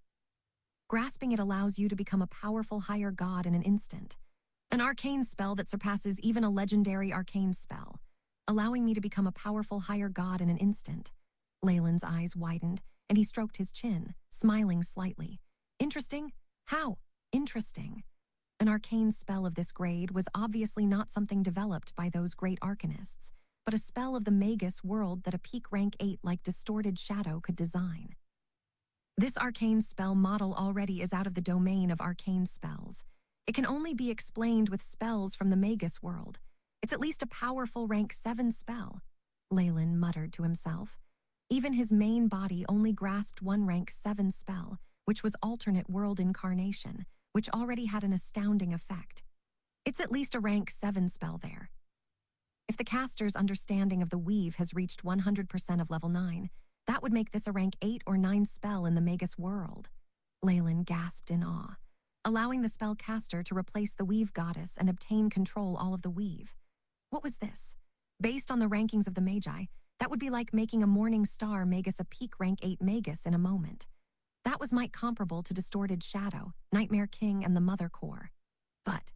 Grasping it allows you to become a powerful higher god in an instant. An arcane spell that surpasses even a legendary arcane spell, allowing me to become a powerful higher god in an instant. Leyland's eyes widened, and he stroked his chin, smiling slightly. Interesting? How? Interesting. An arcane spell of this grade was obviously not something developed by those great arcanists, but a spell of the Magus world that a peak rank 8 like Distorted Shadow could design. This arcane spell model already is out of the domain of arcane spells. It can only be explained with spells from the Magus world. It's at least a powerful rank 7 spell, Leyland muttered to himself. Even his main body only grasped one rank 7 spell, which was alternate world incarnation, which already had an astounding effect. It's at least a rank 7 spell there. If the caster's understanding of the weave has reached 100% of level 9, that would make this a rank 8 or 9 spell in the Magus world. Leyland gasped in awe, allowing the spellcaster to replace the weave goddess and obtain control all of the weave. What was this? Based on the rankings of the Magi, that would be like making a Morning Star Magus a peak rank 8 Magus in a moment. That was might comparable to Distorted Shadow, Nightmare King, and the Mother Core. But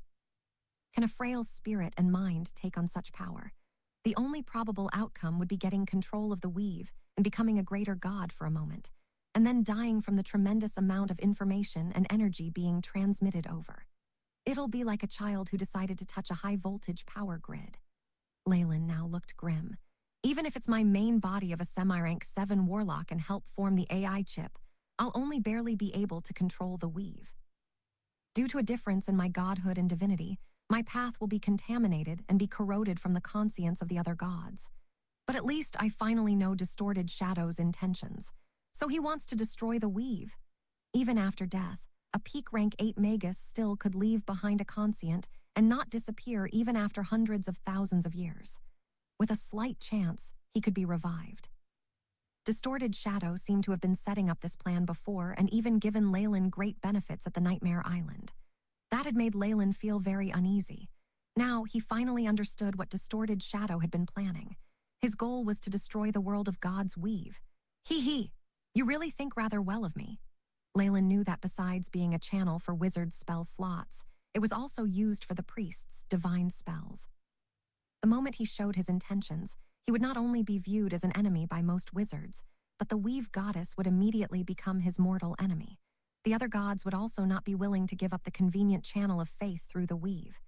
can a frail spirit and mind take on such power? The only probable outcome would be getting control of the weave and becoming a greater god for a moment, and then dying from the tremendous amount of information and energy being transmitted over. It'll be like a child who decided to touch a high-voltage power grid. Leyland now looked grim. Even if it's my main body of a semi-rank 7 Warlock and help form the AI chip, I'll only barely be able to control the weave. Due to a difference in my godhood and divinity, my path will be contaminated and be corroded from the conscience of the other gods. But at least I finally know Distorted Shadow's intentions. So he wants to destroy the weave. Even after death, a peak rank 8 Magus still could leave behind a conscient and not disappear even after hundreds of thousands of years. With a slight chance, he could be revived. Distorted Shadow seemed to have been setting up this plan before and even given Leyland great benefits at the Nightmare Island. That had made Leyland feel very uneasy. Now, he finally understood what Distorted Shadow had been planning. His goal was to destroy the world of God's weave. Hee, you really think rather well of me. Leyland knew that besides being a channel for wizard spell slots, it was also used for the priest's divine spells. The moment he showed his intentions, he would not only be viewed as an enemy by most wizards, but the weave goddess would immediately become his mortal enemy. The other gods would also not be willing to give up the convenient channel of faith through the weave.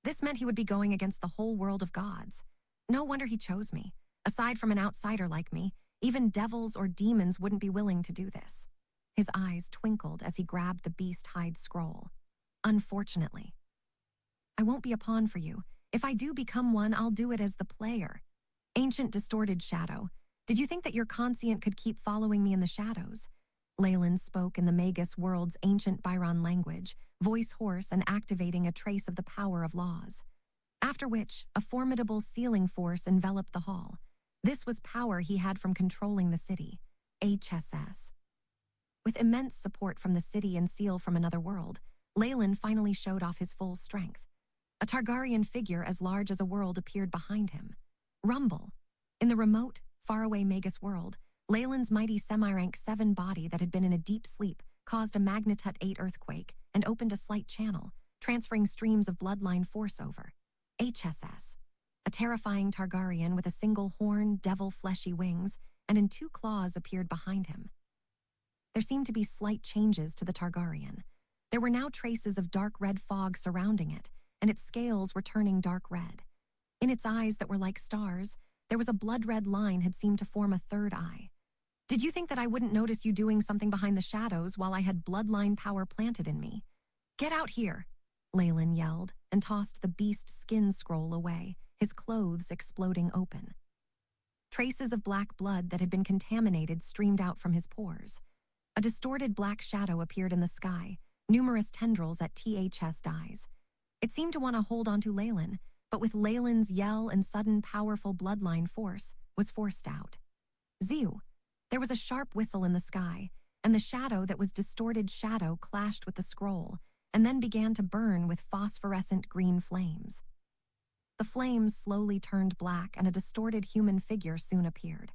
This meant he would be going against the whole world of gods. No wonder he chose me. Aside from an outsider like me, even devils or demons wouldn't be willing to do this. His eyes twinkled as he grabbed the beast hide scroll. Unfortunately, I won't be a pawn for you. If I do become one, I'll do it as the player. Ancient Distorted Shadow, did you think that your conscient could keep following me in the shadows? Leyland spoke in the Magus world's ancient Byron language, voice hoarse and activating a trace of the power of laws. After which, a formidable sealing force enveloped the hall. This was power he had from controlling the city, HSS. With immense support from the city and seal from another world, Leyland finally showed off his full strength. A Targaryen figure as large as a world appeared behind him. Rumble. In the remote, faraway Magus world, Leyland's mighty semi-rank 7 body that had been in a deep sleep caused a Magnitude 8 earthquake and opened a slight channel, transferring streams of bloodline force over. HSS. A terrifying Targaryen with a single horn, devil-fleshy wings, and in 2 claws appeared behind him. There seemed to be slight changes to the Targaryen. There were now traces of dark red fog surrounding it, and its scales were turning dark red. In its eyes that were like stars, there was a blood-red line had seemed to form a third eye. Did you think that I wouldn't notice you doing something behind the shadows while I had bloodline power planted in me? Get out here, Leyland yelled and tossed the beast skin scroll away, his clothes exploding open. Traces of black blood that had been contaminated streamed out from his pores. A distorted black shadow appeared in the sky, numerous tendrils at TH's eyes. It seemed to want to hold onto Leyland, but with Leyland's yell and sudden powerful bloodline force, was forced out. Zew! There was a sharp whistle in the sky, and the shadow that was Distorted Shadow clashed with the scroll, and then began to burn with phosphorescent green flames. The flames slowly turned black, and a distorted human figure soon appeared.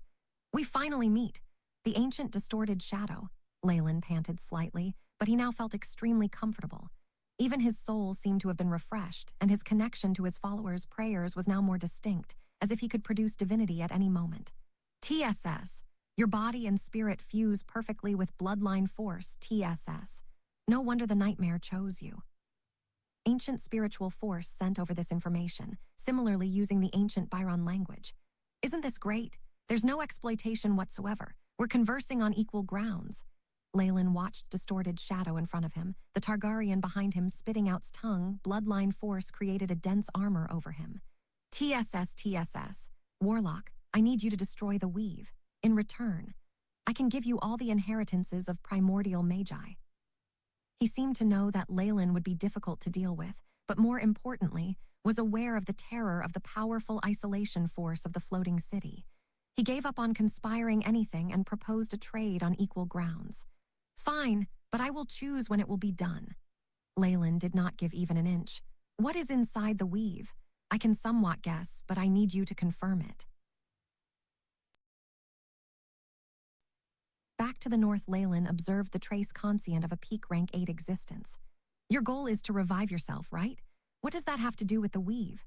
We finally meet. The ancient Distorted Shadow. Leyland panted slightly, but he now felt extremely comfortable. Even his soul seemed to have been refreshed, and his connection to his followers' prayers was now more distinct, as if he could produce divinity at any moment. TSS. Your body and spirit fuse perfectly with bloodline force, TSS. No wonder the nightmare chose you. Ancient spiritual force sent over this information, similarly using the ancient Byron language. Isn't this great? There's no exploitation whatsoever. We're conversing on equal grounds. Leyland watched distorted shadow in front of him. The Targaryen behind him spitting out's tongue, bloodline force created a dense armor over him. TSS. Warlock, I need you to destroy the weave. In return, I can give you all the inheritances of primordial magi. He seemed to know that Leyland would be difficult to deal with, but more importantly, was aware of the terror of the powerful isolation force of the floating city. He gave up on conspiring anything and proposed a trade on equal grounds. Fine, but I will choose when it will be done. Leyland did not give even an inch. What is inside the weave? I can somewhat guess, but I need you to confirm it. Back to the north, Leyland observed the trace conscient of a peak rank 8 existence. Your goal is to revive yourself, right? What does that have to do with the weave?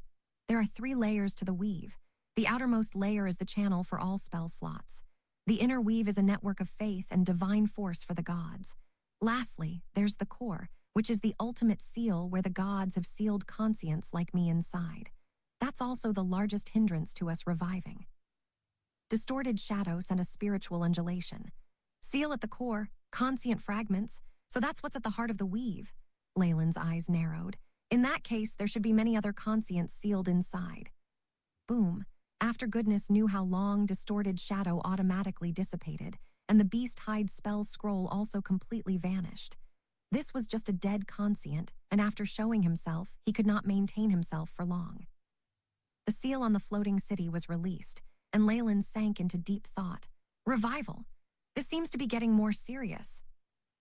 There are 3 layers to the weave. The outermost layer is the channel for all spell slots. The inner weave is a network of faith and divine force for the gods. Lastly, there's the core, which is the ultimate seal where the gods have sealed conscience like me inside. That's also the largest hindrance to us reviving. Distorted shadow sent a spiritual undulation. Seal at the core, conscient fragments, so that's what's at the heart of the weave. Leyland's eyes narrowed. In that case, there should be many other conscients sealed inside. Boom. After goodness knew how long, distorted shadow automatically dissipated, and the beast hide spell scroll also completely vanished. This was just a dead conscient, and after showing himself, he could not maintain himself for long. The seal on the floating city was released, and Leyland sank into deep thought. Revival. This seems to be getting more serious.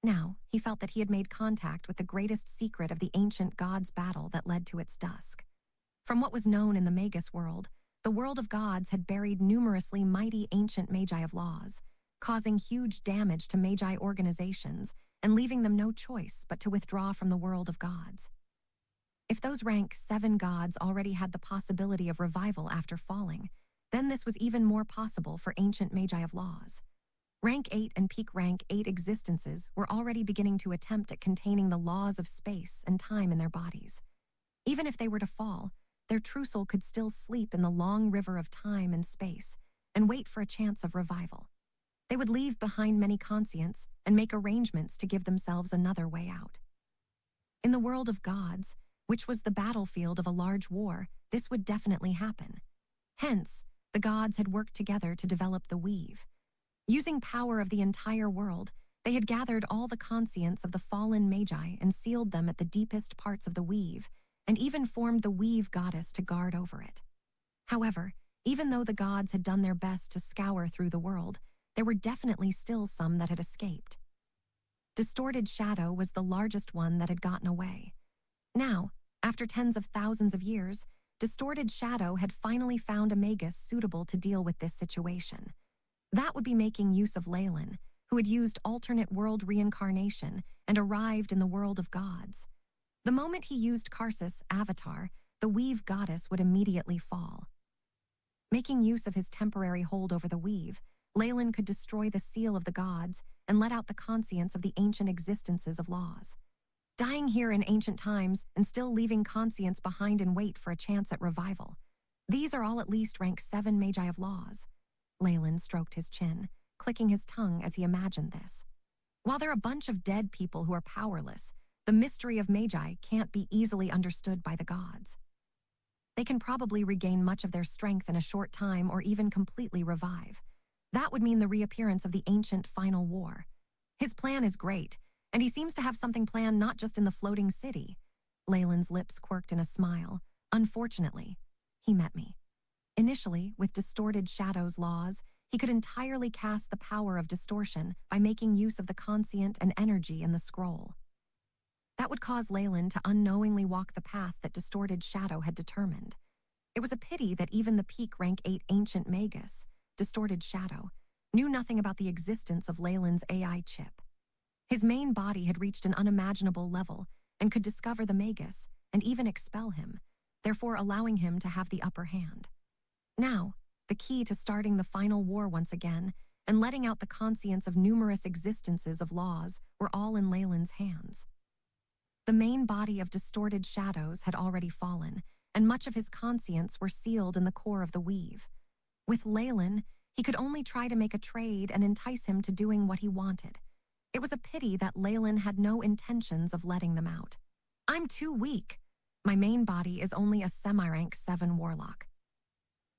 Now, he felt that he had made contact with the greatest secret of the ancient gods' battle that led to its dusk. From what was known in the Magus world, the world of gods had buried numerously mighty ancient magi of laws, causing huge damage to magi organizations and leaving them no choice but to withdraw from the world of gods. If those rank 7 gods already had the possibility of revival after falling, then this was even more possible for ancient magi of laws. Rank 8 and peak rank 8 existences were already beginning to attempt at containing the laws of space and time in their bodies. Even if they were to fall, their true soul could still sleep in the long river of time and space and wait for a chance of revival. They would leave behind many conscients and make arrangements to give themselves another way out. In the world of gods, which was the battlefield of a large war, this would definitely happen. Hence, the gods had worked together to develop the weave. Using power of the entire world, they had gathered all the conscients of the fallen magi and sealed them at the deepest parts of the weave, and even formed the weave goddess to guard over it. However, even though the gods had done their best to scour through the world, there were definitely still some that had escaped. Distorted shadow was the largest one that had gotten away. Now, after tens of thousands of years, distorted shadow had finally found a Magus suitable to deal with this situation. That would be making use of Leyland, who had used alternate world reincarnation and arrived in the world of gods. The moment he used Karsus' avatar, the weave goddess would immediately fall. Making use of his temporary hold over the weave, Leyland could destroy the seal of the gods and let out the conscience of the ancient existences of laws. Dying here in ancient times and still leaving conscience behind and wait for a chance at revival. These are all at least rank 7 magi of laws. Leyland stroked his chin, clicking his tongue as he imagined this. While they're a bunch of dead people who are powerless, the mystery of magi can't be easily understood by the gods. They can probably regain much of their strength in a short time or even completely revive. That would mean the reappearance of the ancient final war. His plan is great, and he seems to have something planned not just in the floating city. Leyland's lips quirked in a smile. Unfortunately, he met me. Initially, with distorted shadows laws, he could entirely cast the power of distortion by making use of the conscient and energy in the scroll. That would cause Leyland to unknowingly walk the path that distorted shadow had determined. It was a pity that even the peak rank 8 ancient Magus, distorted shadow, knew nothing about the existence of Leyland's AI chip. His main body had reached an unimaginable level and could discover the Magus and even expel him, therefore allowing him to have the upper hand. Now, the key to starting the final war once again and letting out the conscience of numerous existences of laws were all in Leyland's hands. The main body of distorted shadows had already fallen, and much of his conscience were sealed in the core of the weave. With Leyland, he could only try to make a trade and entice him to doing what he wanted. It was a pity that Leyland had no intentions of letting them out. I'm too weak. My main body is only a semi-rank 7 Warlock.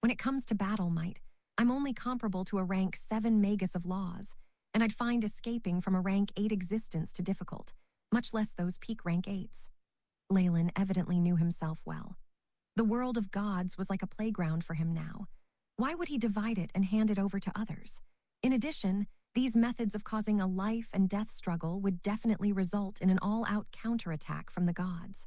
When it comes to battle might, I'm only comparable to a rank 7 Magus of Laws, and I'd find escaping from a rank 8 existence to difficult, much less those peak rank 8s. Leyland evidently knew himself well. The world of gods was like a playground for him now. Why would he divide it and hand it over to others? In addition, these methods of causing a life and death struggle would definitely result in an all-out counterattack from the gods.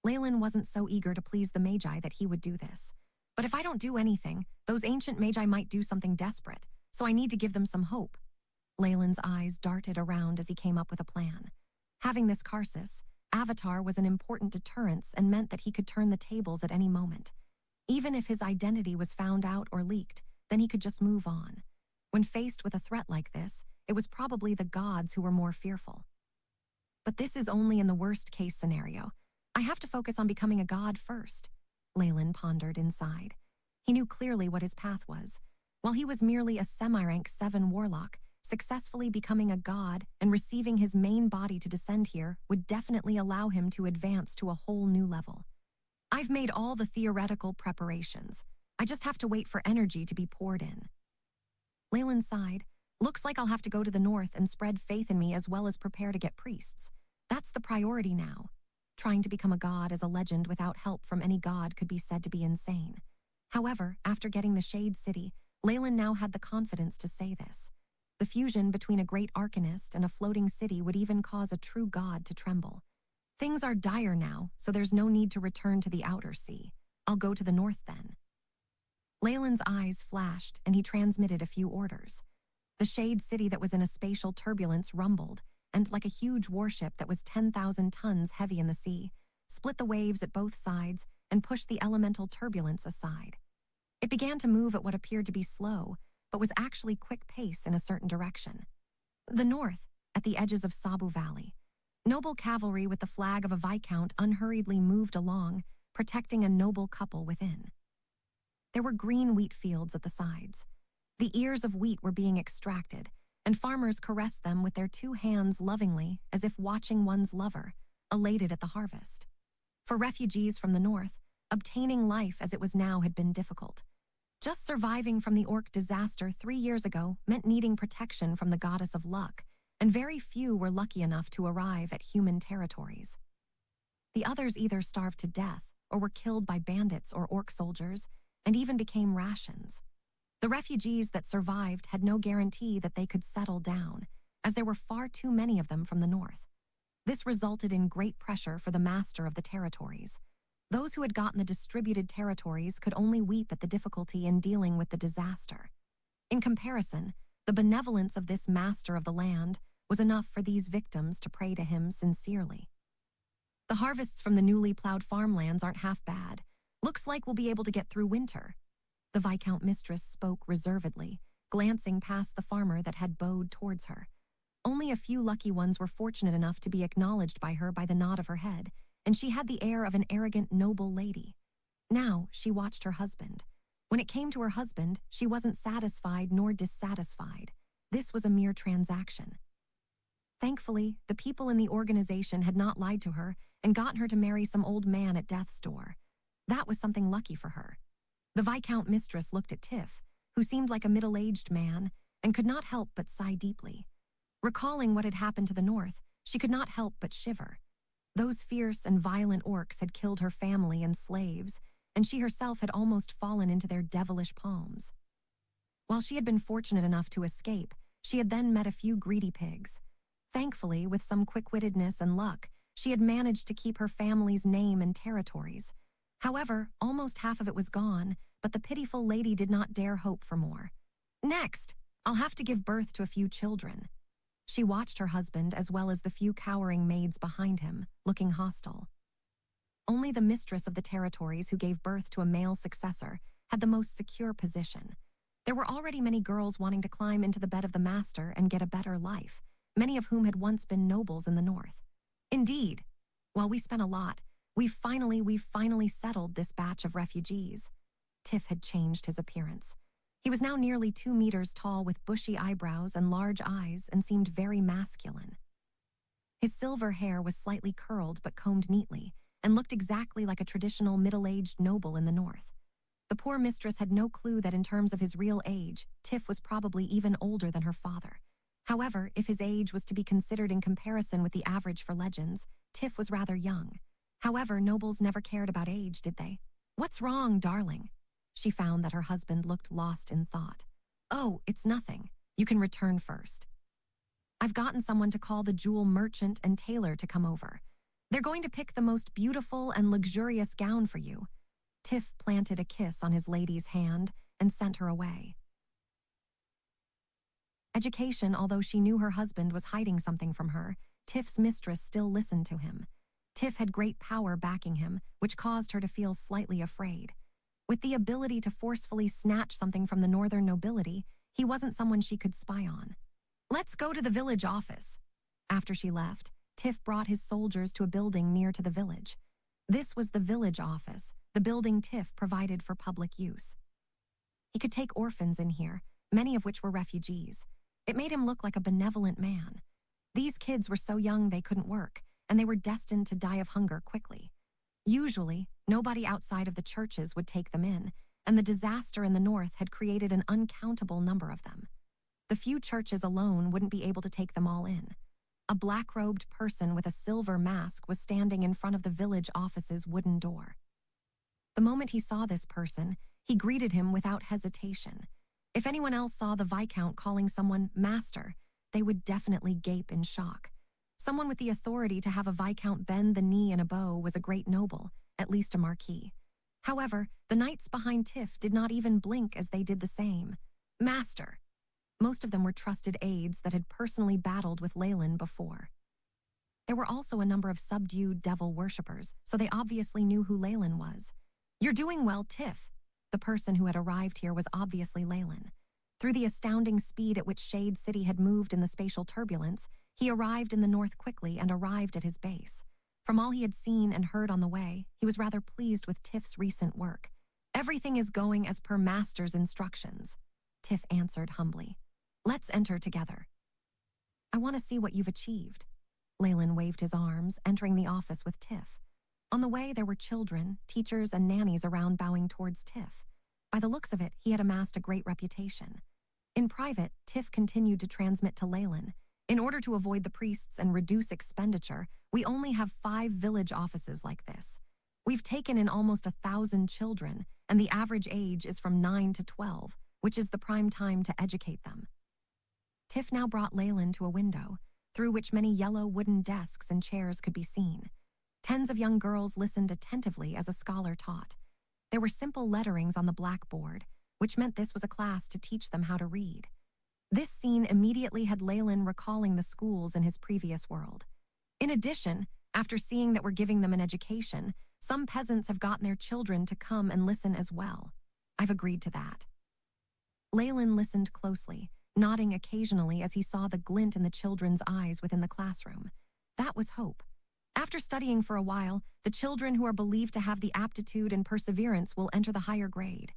Leyland wasn't so eager to please the Magi that he would do this. But if I don't do anything, those ancient Magi might do something desperate, so I need to give them some hope. Leyland's eyes darted around as he came up with a plan. Having this Karsus, Avatar was an important deterrence and meant that he could turn the tables at any moment. Even if his identity was found out or leaked, then he could just move on. When faced with a threat like this, it was probably the gods who were more fearful. But this is only in the worst-case scenario. I have to focus on becoming a god first, Leyland pondered inside. He knew clearly what his path was. While he was merely a semi-rank 7 Warlock, successfully becoming a god and receiving his main body to descend here would definitely allow him to advance to a whole new level. I've made all the theoretical preparations. I just have to wait for energy to be poured in. Leyland sighed. Looks like I'll have to go to the north and spread faith in me as well as prepare to get priests. That's the priority now. Trying to become a god as a legend without help from any god could be said to be insane. However, after getting the Shade City, Leyland now had the confidence to say this. The fusion between a great arcanist and a floating city would even cause a true god to tremble. Things are dire now, so there's no need to return to the outer sea. I'll go to the north then. Leyland's eyes flashed and he transmitted a few orders. The Shade City that was in a spatial turbulence rumbled, and like a huge warship that was 10,000 tons heavy in the sea, split the waves at both sides and pushed the elemental turbulence aside. It began to move at what appeared to be slow, but was actually quick pace in a certain direction. The north, at the edges of Sabu Valley, noble cavalry with the flag of a viscount unhurriedly moved along, protecting a noble couple within. There were green wheat fields at the sides. The ears of wheat were being extracted, and farmers caressed them with their 2 hands lovingly as if watching one's lover, elated at the harvest. For refugees from the north, obtaining life as it was now had been difficult. Just surviving from the orc disaster 3 years ago meant needing protection from the goddess of luck, and very few were lucky enough to arrive at human territories. The others either starved to death or were killed by bandits or orc soldiers, and even became rations. The refugees that survived had no guarantee that they could settle down, as there were far too many of them from the north. This resulted in great pressure for the master of the territories. Those who had gotten the distributed territories could only weep at the difficulty in dealing with the disaster. In comparison, the benevolence of this master of the land was enough for these victims to pray to him sincerely. The harvests from the newly plowed farmlands aren't half bad. Looks like we'll be able to get through winter. The Viscount mistress spoke reservedly, glancing past the farmer that had bowed towards her. Only a few lucky ones were fortunate enough to be acknowledged by her by the nod of her head, and she had the air of an arrogant noble lady. Now she watched her husband. When it came to her husband, she wasn't satisfied nor dissatisfied. This was a mere transaction. Thankfully, the people in the organization had not lied to her and gotten her to marry some old man at death's door. That was something lucky for her. The Viscount mistress looked at Tiff, who seemed like a middle-aged man, and could not help but sigh deeply. Recalling what had happened to the north, she could not help but shiver. Those fierce and violent orcs had killed her family and slaves, and she herself had almost fallen into their devilish palms. While she had been fortunate enough to escape, she had then met a few greedy pigs. Thankfully, with some quick-wittedness and luck, she had managed to keep her family's name and territories. However, almost half of it was gone, but the pitiful lady did not dare hope for more. Next, I'll have to give birth to a few children. She watched her husband as well as the few cowering maids behind him, looking hostile. Only the mistress of the territories who gave birth to a male successor had the most secure position. There were already many girls wanting to climb into the bed of the master and get a better life, many of whom had once been nobles in the north. Indeed, while we spent a lot, we've finally settled this batch of refugees. Tiff had changed his appearance. He was now nearly 2 meters tall with bushy eyebrows and large eyes and seemed very masculine. His silver hair was slightly curled but combed neatly and looked exactly like a traditional middle-aged noble in the north. The poor mistress had no clue that in terms of his real age, Tiff was probably even older than her father. However, if his age was to be considered in comparison with the average for legends, Tiff was rather young. However, nobles never cared about age, did they? "What's wrong, darling?" She found that her husband looked lost in thought. "Oh, it's nothing. You can return first. I've gotten someone to call the jewel merchant and tailor to come over. They're going to pick the most beautiful and luxurious gown for you." Tiff planted a kiss on his lady's hand and sent her away. Education, although she knew her husband was hiding something from her, Tiff's mistress still listened to him. Tiff had great power backing him, which caused her to feel slightly afraid. With the ability to forcefully snatch something from the northern nobility, he wasn't someone she could spy on. "Let's go to the village office." After she left, Tiff brought his soldiers to a building near to the village. This was the village office, the building Tiff provided for public use. He could take orphans in here, many of which were refugees. It made him look like a benevolent man. These kids were so young they couldn't work, and they were destined to die of hunger quickly. Usually, nobody outside of the churches would take them in, and the disaster in the north had created an uncountable number of them. The few churches alone wouldn't be able to take them all in. A black-robed person with a silver mask was standing in front of the village office's wooden door. The moment he saw this person, he greeted him without hesitation. If anyone else saw the Viscount calling someone master, they would definitely gape in shock. Someone with the authority to have a Viscount bend the knee in a bow was a great noble, at least a marquis. However, the knights behind Tiff did not even blink as they did the same. "Master." Most of them were trusted aides that had personally battled with Leyland before. There were also a number of subdued devil worshippers, so they obviously knew who Leyland was. "You're doing well, Tiff." The person who had arrived here was obviously Leyland. Through the astounding speed at which Shade City had moved in the spatial turbulence, he arrived in the north quickly and arrived at his base. From all he had seen and heard on the way, he was rather pleased with Tiff's recent work. "Everything is going as per Master's instructions," Tiff answered humbly. "Let's enter together." "I want to see what you've achieved." Leyland waved his arms, entering the office with Tiff. On the way, there were children, teachers, and nannies around bowing towards Tiff. By the looks of it, he had amassed a great reputation. In private, Tiff continued to transmit to Leyland. "In order to avoid the priests and reduce expenditure, we only have 5 village offices like this. We've taken in almost 1,000 children, and the average age is from 9 to 12, which is the prime time to educate them." Tiff now brought Leyland to a window, through which many yellow wooden desks and chairs could be seen. Tens of young girls listened attentively as a scholar taught. There were simple letterings on the blackboard, which meant this was a class to teach them how to read. This scene immediately had Leyland recalling the schools in his previous world. In addition, after seeing that we're giving them an education, some peasants have gotten their children to come and listen as well. I've agreed to that. Leyland listened closely, nodding occasionally as he saw the glint in the children's eyes within the classroom. That was hope. After studying for a while, the children who are believed to have the aptitude and perseverance will enter the higher grade.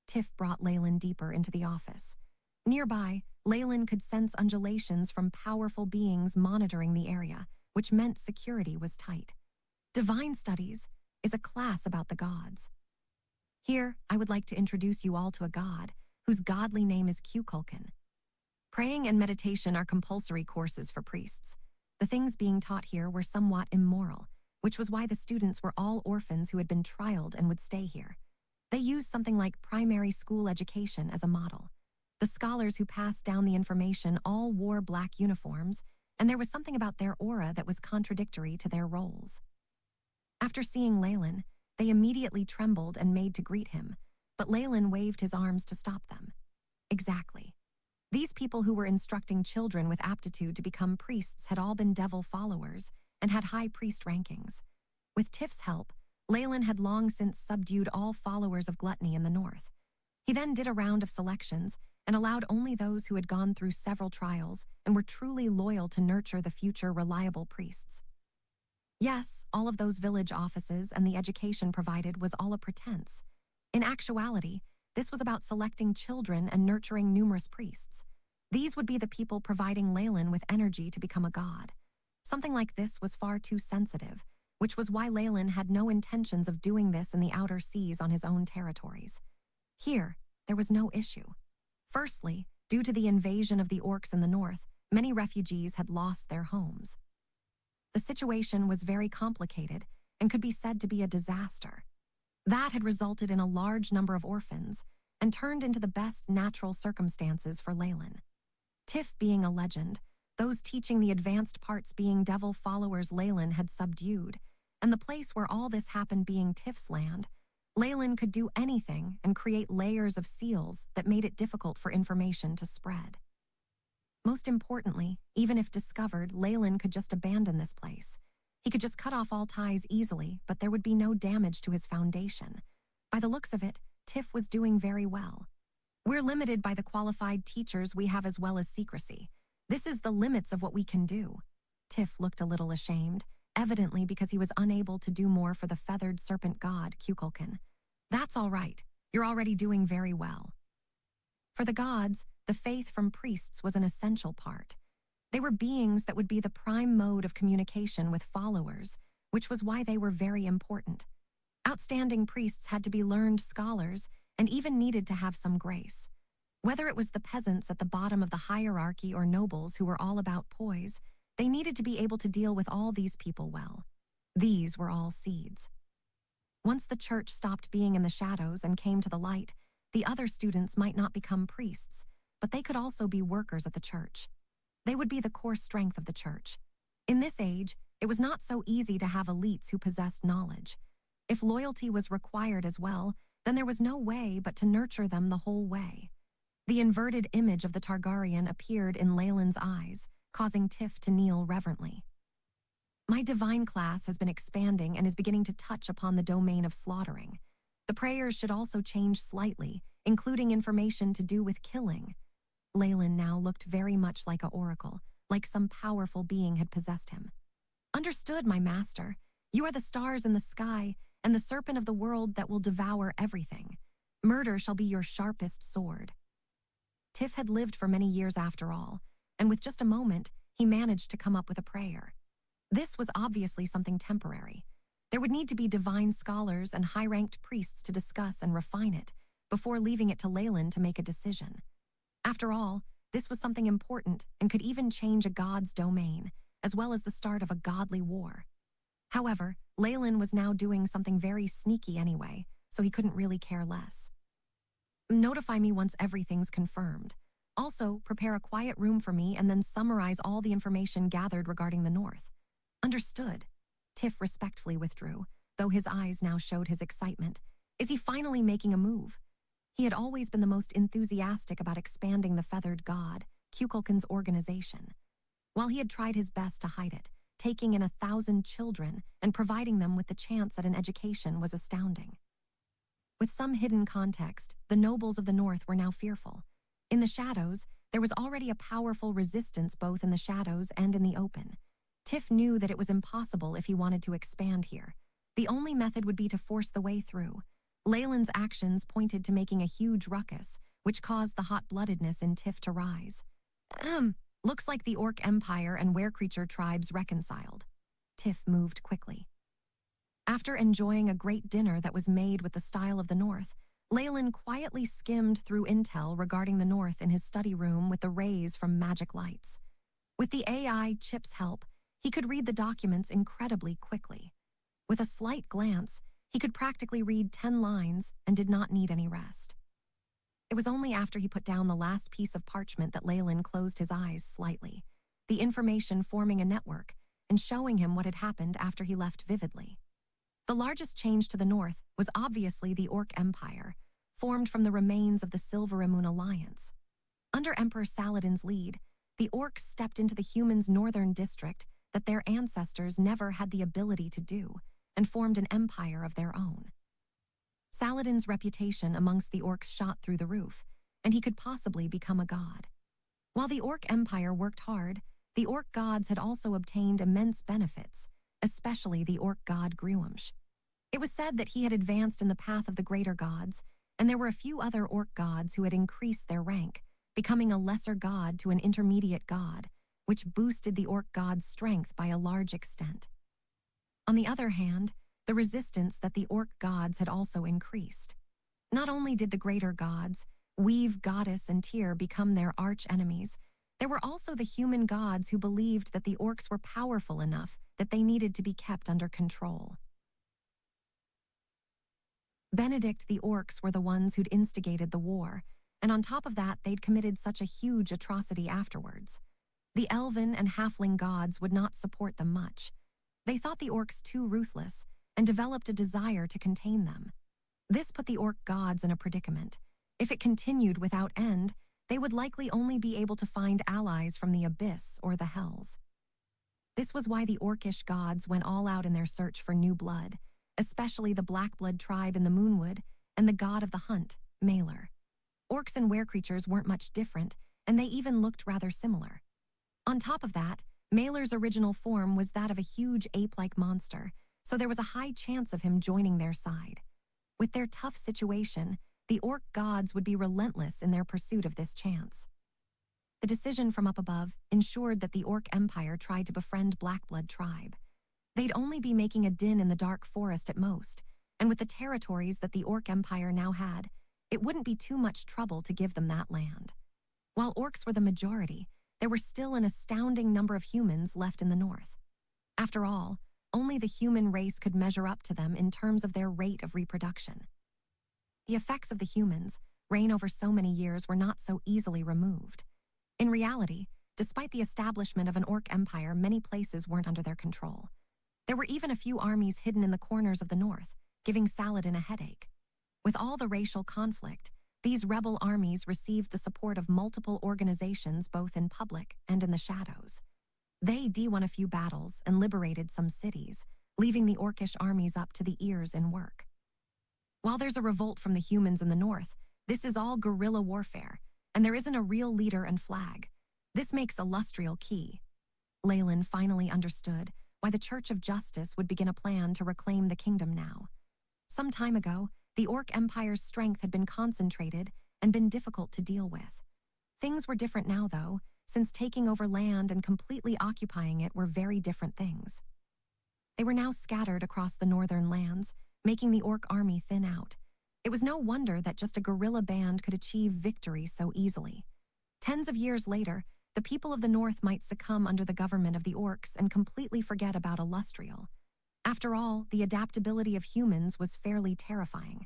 Tiff brought Leyland deeper into the office. Nearby, Leyland could sense undulations from powerful beings monitoring the area, which meant security was tight. Divine Studies is a class about the gods. Here, I would like to introduce you all to a god, whose godly name is Kukulkan. Praying and meditation are compulsory courses for priests. The things being taught here were somewhat immoral, which was why the students were all orphans who had been trialed and would stay here. They used something like primary school education as a model. The scholars who passed down the information all wore black uniforms, and there was something about their aura that was contradictory to their roles. After seeing Leyland, they immediately trembled and made to greet him, but Leyland waved his arms to stop them. Exactly. These people who were instructing children with aptitude to become priests had all been devil followers and had high priest rankings. With Tiff's help, Leyland had long since subdued all followers of gluttony in the north. He then did a round of selections and allowed only those who had gone through several trials and were truly loyal to nurture the future reliable priests. Yes, all of those village offices and the education provided was all a pretense. In actuality, This was about selecting children and nurturing numerous priests. These would be the people providing Leyland with energy to become a god. Something like this was far too sensitive, which was why Leyland had no intentions of doing this in the outer seas on his own territories. Here, there was no issue. Firstly, due to the invasion of the orcs in the north, many refugees had lost their homes. The situation was very complicated and could be said to be a disaster. That had resulted in a large number of orphans and turned into the best natural circumstances for Leyland. Tiff being a legend, those teaching the advanced parts being devil followers Leyland had subdued, and the place where all this happened being Tiff's land, Leyland could do anything and create layers of seals that made it difficult for information to spread. Most importantly, even if discovered, Leyland could just abandon this place. He could just cut off all ties easily, but there would be no damage to his foundation. By the looks of it, Tiff was doing very well. We're limited by the qualified teachers we have as well as secrecy. This is the limits of what we can do. Tiff looked a little ashamed, evidently because he was unable to do more for the feathered serpent god, Kukulkan. That's all right. You're already doing very well. For the gods, the faith from priests was an essential part. They were beings that would be the prime mode of communication with followers, which was why they were very important. Outstanding priests had to be learned scholars and even needed to have some grace. Whether it was the peasants at the bottom of the hierarchy or nobles who were all about poise, they needed to be able to deal with all these people well. These were all seeds. Once the church stopped being in the shadows and came to the light, the other students might not become priests, but they could also be workers at the church. They would be the core strength of the church. In this age, it was not so easy to have elites who possessed knowledge. If loyalty was required as well, then there was no way but to nurture them the whole way. The inverted image of the Targaryen appeared in Leyland's eyes, causing Tiff to kneel reverently. My divine class has been expanding and is beginning to touch upon the domain of slaughtering. The prayers should also change slightly, including information to do with killing. Leyland now looked very much like an oracle, like some powerful being had possessed him. Understood, my master. You are the stars in the sky and the serpent of the world that will devour everything. Murder shall be your sharpest sword. Tiff had lived for many years after all, and with just a moment, he managed to come up with a prayer. This was obviously something temporary. There would need to be divine scholars and high-ranked priests to discuss and refine it before leaving it to Leyland to make a decision. After all, this was something important and could even change a god's domain, as well as the start of a godly war. However, Leyland was now doing something very sneaky anyway, so he couldn't really care less. Notify me once everything's confirmed. Also, prepare a quiet room for me and then summarize all the information gathered regarding the North. Understood. Tiff respectfully withdrew, though his eyes now showed his excitement. Is he finally making a move? He had always been the most enthusiastic about expanding the feathered god, Kukulkan's organization. While he had tried his best to hide it, taking in 1,000 children and providing them with the chance at an education was astounding. With some hidden context, the nobles of the North were now fearful. In the shadows, there was already a powerful resistance both in the shadows and in the open. Tiff knew that it was impossible if he wanted to expand here. The only method would be to force the way through. Leyland's actions pointed to making a huge ruckus, which caused the hot-bloodedness in Tiff to rise. Looks like the Orc Empire and Werecreature tribes reconciled. Tiff moved quickly. After enjoying a great dinner that was made with the style of the North, Leyland quietly skimmed through intel regarding the North in his study room with the rays from magic lights. With the AI Chip's help, he could read the documents incredibly quickly. With a slight glance, he could practically read 10 lines and did not need any rest. It was only after he put down the last piece of parchment that Leyland closed his eyes slightly, the information forming a network and showing him what had happened after he left vividly. The largest change to the north was obviously the Orc Empire, formed from the remains of the Silveramoon Alliance. Under Emperor Saladin's lead, the Orcs stepped into the humans' northern district that their ancestors never had the ability to do, and formed an empire of their own. Saladin's reputation amongst the Orcs shot through the roof, and he could possibly become a god. While the Orc Empire worked hard, the Orc gods had also obtained immense benefits, especially the Orc god Gruumsh. It was said that he had advanced in the path of the greater gods, and there were a few other orc gods who had increased their rank, becoming a lesser god to an intermediate god, which boosted the orc god's strength by a large extent. On the other hand, the resistance that the orc gods had also increased. Not only did the greater gods, Weave, Goddess, and Tyr, become their arch-enemies, there were also the human gods who believed that the orcs were powerful enough that they needed to be kept under control. Benedict, the orcs were the ones who'd instigated the war, and on top of that, they'd committed such a huge atrocity afterwards. The elven and halfling gods would not support them much. They thought the orcs too ruthless and developed a desire to contain them. This put the orc gods in a predicament. If it continued without end, they would likely only be able to find allies from the abyss or the hells. This was why the orcish gods went all out in their search for new blood, especially the Blackblood tribe in the Moonwood and the god of the hunt, Maelor. Orcs and were-creatures weren't much different, and they even looked rather similar. On top of that, Maelor's original form was that of a huge ape-like monster, so there was a high chance of him joining their side. With their tough situation, the orc gods would be relentless in their pursuit of this chance. The decision from up above ensured that the Orc Empire tried to befriend Blackblood tribe. They'd only be making a din in the dark forest at most, and with the territories that the Orc Empire now had, it wouldn't be too much trouble to give them that land. While orcs were the majority, there were still an astounding number of humans left in the north. After all, only the human race could measure up to them in terms of their rate of reproduction. The effects of the humans' reign over so many years were not so easily removed. In reality, despite the establishment of an orc empire, many places weren't under their control. There were even a few armies hidden in the corners of the north, giving Saladin a headache. With all the racial conflict, these rebel armies received the support of multiple organizations both in public and in the shadows. They won a few battles and liberated some cities, leaving the orcish armies up to the ears in work. While there's a revolt from the humans in the north, this is all guerrilla warfare, and there isn't a real leader and flag. This makes Illustrial key. Leyland finally understood why the Church of Justice would begin a plan to reclaim the kingdom now. Some time ago, the Orc Empire's strength had been concentrated and been difficult to deal with. Things were different now, though, since taking over land and completely occupying it were very different things. They were now scattered across the northern lands, making the Orc army thin out. It was no wonder that just a guerrilla band could achieve victory so easily. Tens of years later, the people of the north might succumb under the government of the orcs and completely forget about Illustrial. After all, the adaptability of humans was fairly terrifying.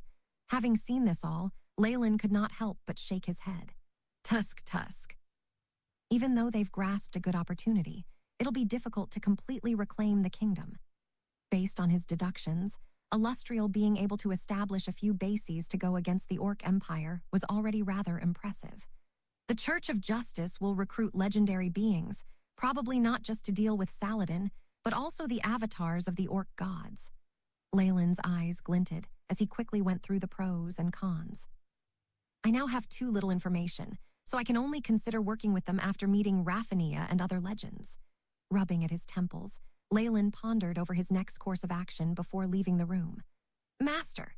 Having seen this all, Leyland could not help but shake his head. Tusk. Even though they've grasped a good opportunity, it'll be difficult to completely reclaim the kingdom. Based on his deductions, Illustrial being able to establish a few bases to go against the Orc Empire was already rather impressive. The Church of Justice will recruit legendary beings, probably not just to deal with Saladin, but also the avatars of the Orc gods. Leyland's eyes glinted as he quickly went through the pros and cons. I now have too little information, so I can only consider working with them after meeting Raphania and other legends. Rubbing at his temples, Leyland pondered over his next course of action before leaving the room. Master!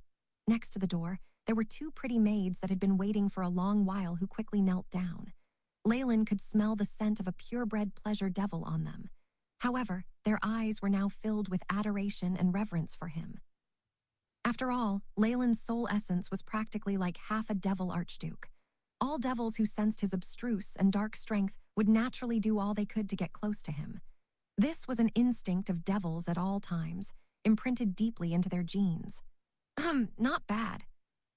Next to the door, there were two pretty maids that had been waiting for a long while who quickly knelt down. Leyland could smell the scent of a purebred pleasure devil on them. However, their eyes were now filled with adoration and reverence for him. After all, Leyland's soul essence was practically like half a devil archduke. All devils who sensed his abstruse and dark strength would naturally do all they could to get close to him. This was an instinct of devils at all times, imprinted deeply into their genes. Not bad.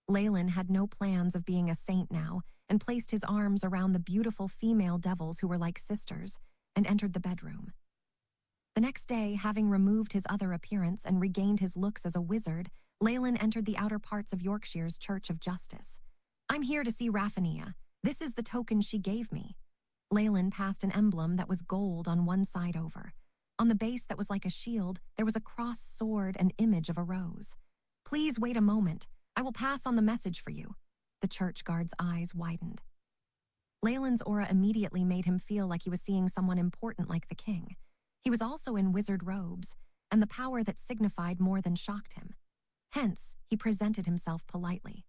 Leyland had no plans of being a saint now and placed his arms around the beautiful female devils who were like sisters and entered the bedroom. The next day, having removed his other appearance and regained his looks as a wizard, Leyland entered the outer parts of Yorkshire's Church of Justice. I'm here to see Raphania. This is the token she gave me. Leyland passed an emblem that was gold on one side over. On the base that was like a shield, there was a crossed sword and image of a rose. Please wait a moment. I will pass on the message for you. The church guard's eyes widened. Leyland's aura immediately made him feel like he was seeing someone important like the king. He was also in wizard robes, and the power that signified more than shocked him. Hence, he presented himself politely.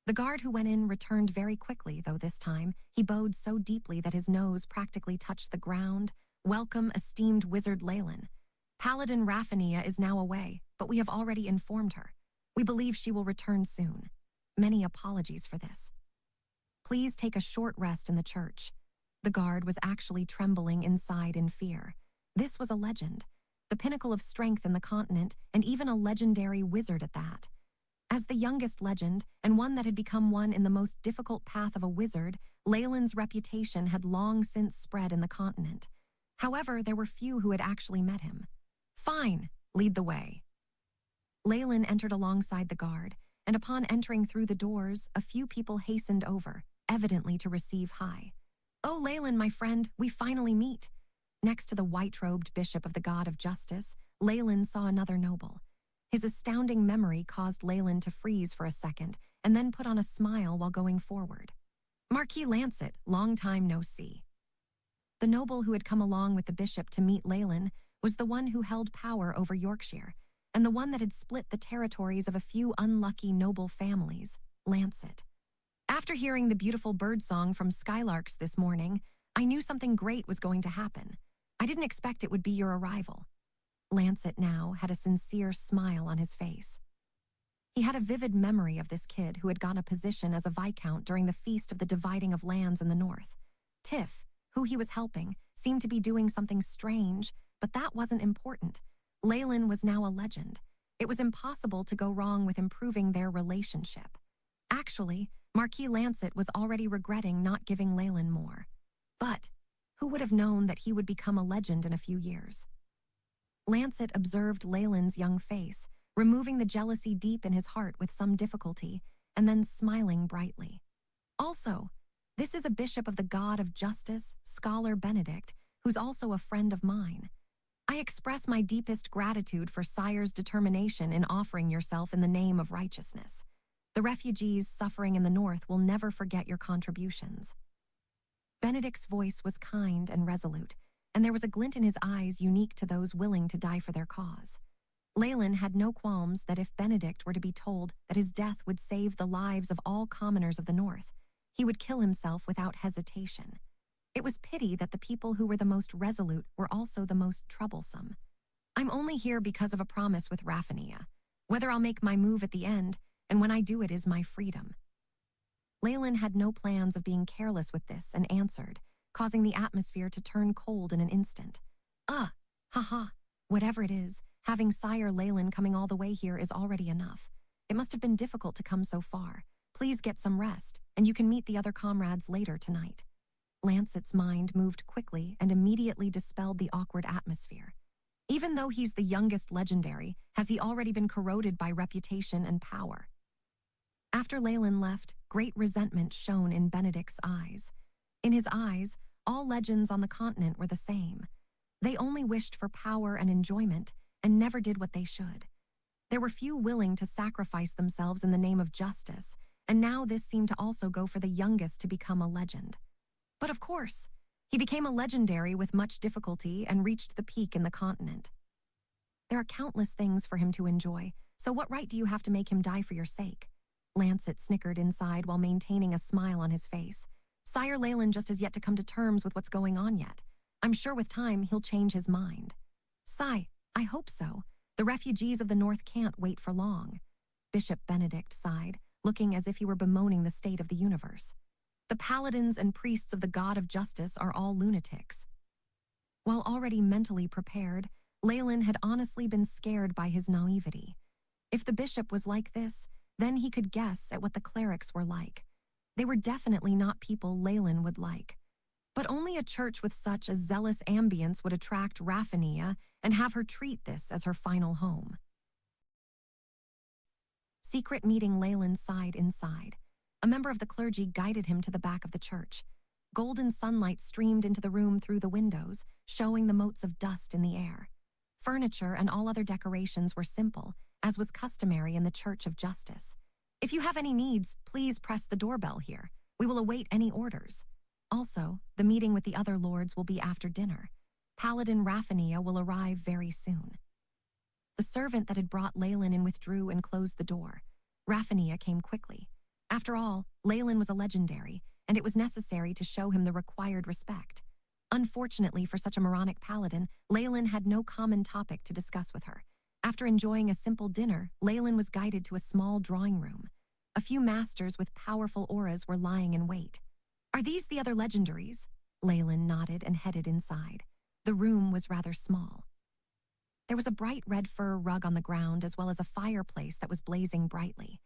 The guard who went in returned very quickly, though this time he bowed so deeply that his nose practically touched the ground. Welcome, esteemed wizard Leyland. Paladin Raphania is now away, but we have already informed her. We believe she will return soon. Many apologies for this. Please take a short rest in the church. The guard was actually trembling inside in fear. This was a legend, the pinnacle of strength in the continent, and even a legendary wizard at that. As the youngest legend, and one that had become one in the most difficult path of a wizard, Leyland's reputation had long since spread in the continent. However, there were few who had actually met him. Fine, lead the way. Leyland entered alongside the guard, and upon entering through the doors, a few people hastened over, evidently to receive hi. Oh, Leyland, my friend, we finally meet. Next to the white-robed bishop of the god of justice, Leyland saw another noble. His astounding memory caused Leyland to freeze for a second and then put on a smile while going forward. Marquis Lancet, long time no see. The noble who had come along with the bishop to meet Leyland was the one who held power over Yorkshire, and the one that had split the territories of a few unlucky noble families, Lancet. After hearing the beautiful birdsong from Skylarks this morning, I knew something great was going to happen. I didn't expect it would be your arrival. Lancet now had a sincere smile on his face. He had a vivid memory of this kid who had gotten a position as a viscount during the Feast of the Dividing of Lands in the north. Tiff, who he was helping, seemed to be doing something strange, but that wasn't important. Leyland was now a legend. It was impossible to go wrong with improving their relationship. Actually, Marquis Lancet was already regretting not giving Leyland more. But who would have known that he would become a legend in a few years? Lancet observed Leyland's young face, removing the jealousy deep in his heart with some difficulty, and then smiling brightly. Also, this is a bishop of the god of justice, Scholar Benedict, who's also a friend of mine. I express my deepest gratitude for Sire's determination in offering yourself in the name of righteousness. The refugees suffering in the north will never forget your contributions. Benedict's voice was kind and resolute, and there was a glint in his eyes unique to those willing to die for their cause. Leyland had no qualms that if Benedict were to be told that his death would save the lives of all commoners of the north, he would kill himself without hesitation. It was pity that the people who were the most resolute were also the most troublesome. I'm only here because of a promise with Raphania. Whether I'll make my move at the end, and when I do it is my freedom. Leyland had no plans of being careless with this and answered, causing the atmosphere to turn cold in an instant. Haha, whatever it is, having Sire Leyland coming all the way here is already enough. It must have been difficult to come so far. Please get some rest, and you can meet the other comrades later tonight. Lancet's mind moved quickly and immediately dispelled the awkward atmosphere. Even though he's the youngest legendary, has he already been corroded by reputation and power? After Leyland left, great resentment shone in Benedict's eyes. In his eyes, all legends on the continent were the same. They only wished for power and enjoyment, and never did what they should. There were few willing to sacrifice themselves in the name of justice, and now this seemed to also go for the youngest to become a legend. But of course, he became a legendary with much difficulty and reached the peak in the continent. There are countless things for him to enjoy, so what right do you have to make him die for your sake? Lancet snickered inside while maintaining a smile on his face. Sire Leyland just has yet to come to terms with what's going on yet. I'm sure with time he'll change his mind. Sigh, I hope so. The refugees of the north can't wait for long. Bishop Benedict sighed, looking as if he were bemoaning the state of the universe. The paladins and priests of the god of justice are all lunatics. While already mentally prepared, Leyland had honestly been scared by his naivety. If the bishop was like this, then he could guess at what the clerics were like. They were definitely not people Leyland would like. But only a church with such a zealous ambience would attract Raphania and have her treat this as her final home. Secret meeting. Leyland sighed inside. A member of the clergy guided him to the back of the church. Golden sunlight streamed into the room through the windows, showing the motes of dust in the air. Furniture and all other decorations were simple, as was customary in the Church of Justice. If you have any needs, please press the doorbell here. We will await any orders. Also, the meeting with the other lords will be after dinner. Paladin Raphania will arrive very soon. The servant that had brought Leyland in withdrew and closed the door. Raphania came quickly. After all, Leyland was a legendary, and it was necessary to show him the required respect. Unfortunately for such a moronic paladin, Leyland had no common topic to discuss with her. After enjoying a simple dinner, Leyland was guided to a small drawing room. A few masters with powerful auras were lying in wait. "Are these the other legendaries?" Leyland nodded and headed inside. The room was rather small. There was a bright red fur rug on the ground as well as a fireplace that was blazing brightly.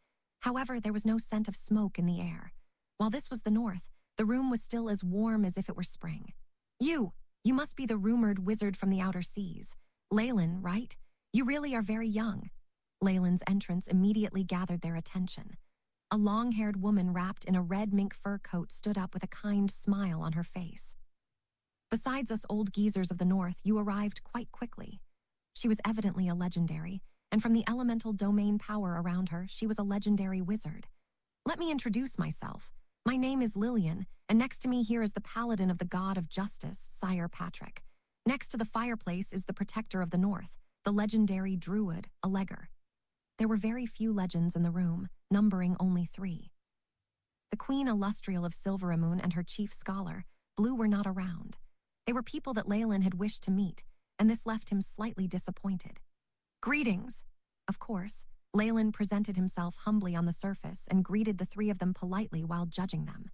However, there was no scent of smoke in the air. While this was the north, the room was still as warm as if it were spring. You must be the rumored wizard from the outer seas. Leyland, right? You really are very young." Leyland's entrance immediately gathered their attention. A long-haired woman wrapped in a red mink fur coat stood up with a kind smile on her face. "Besides us old geezers of the north, you arrived quite quickly." She was evidently a legendary, and from the elemental domain power around her, she was a legendary wizard. "Let me introduce myself. My name is Lillian, and next to me here is the paladin of the god of justice, Sire Patrick. Next to the fireplace is the protector of the north, the legendary druid, Alleger." There were very few legends in the room, numbering only 3. The Queen Illustrial of Silveramoon and her chief scholar, Blue, were not around. They were people that Leyland had wished to meet, and this left him slightly disappointed. "Greetings." Of course, Leyland presented himself humbly on the surface and greeted the 3 of them politely while judging them.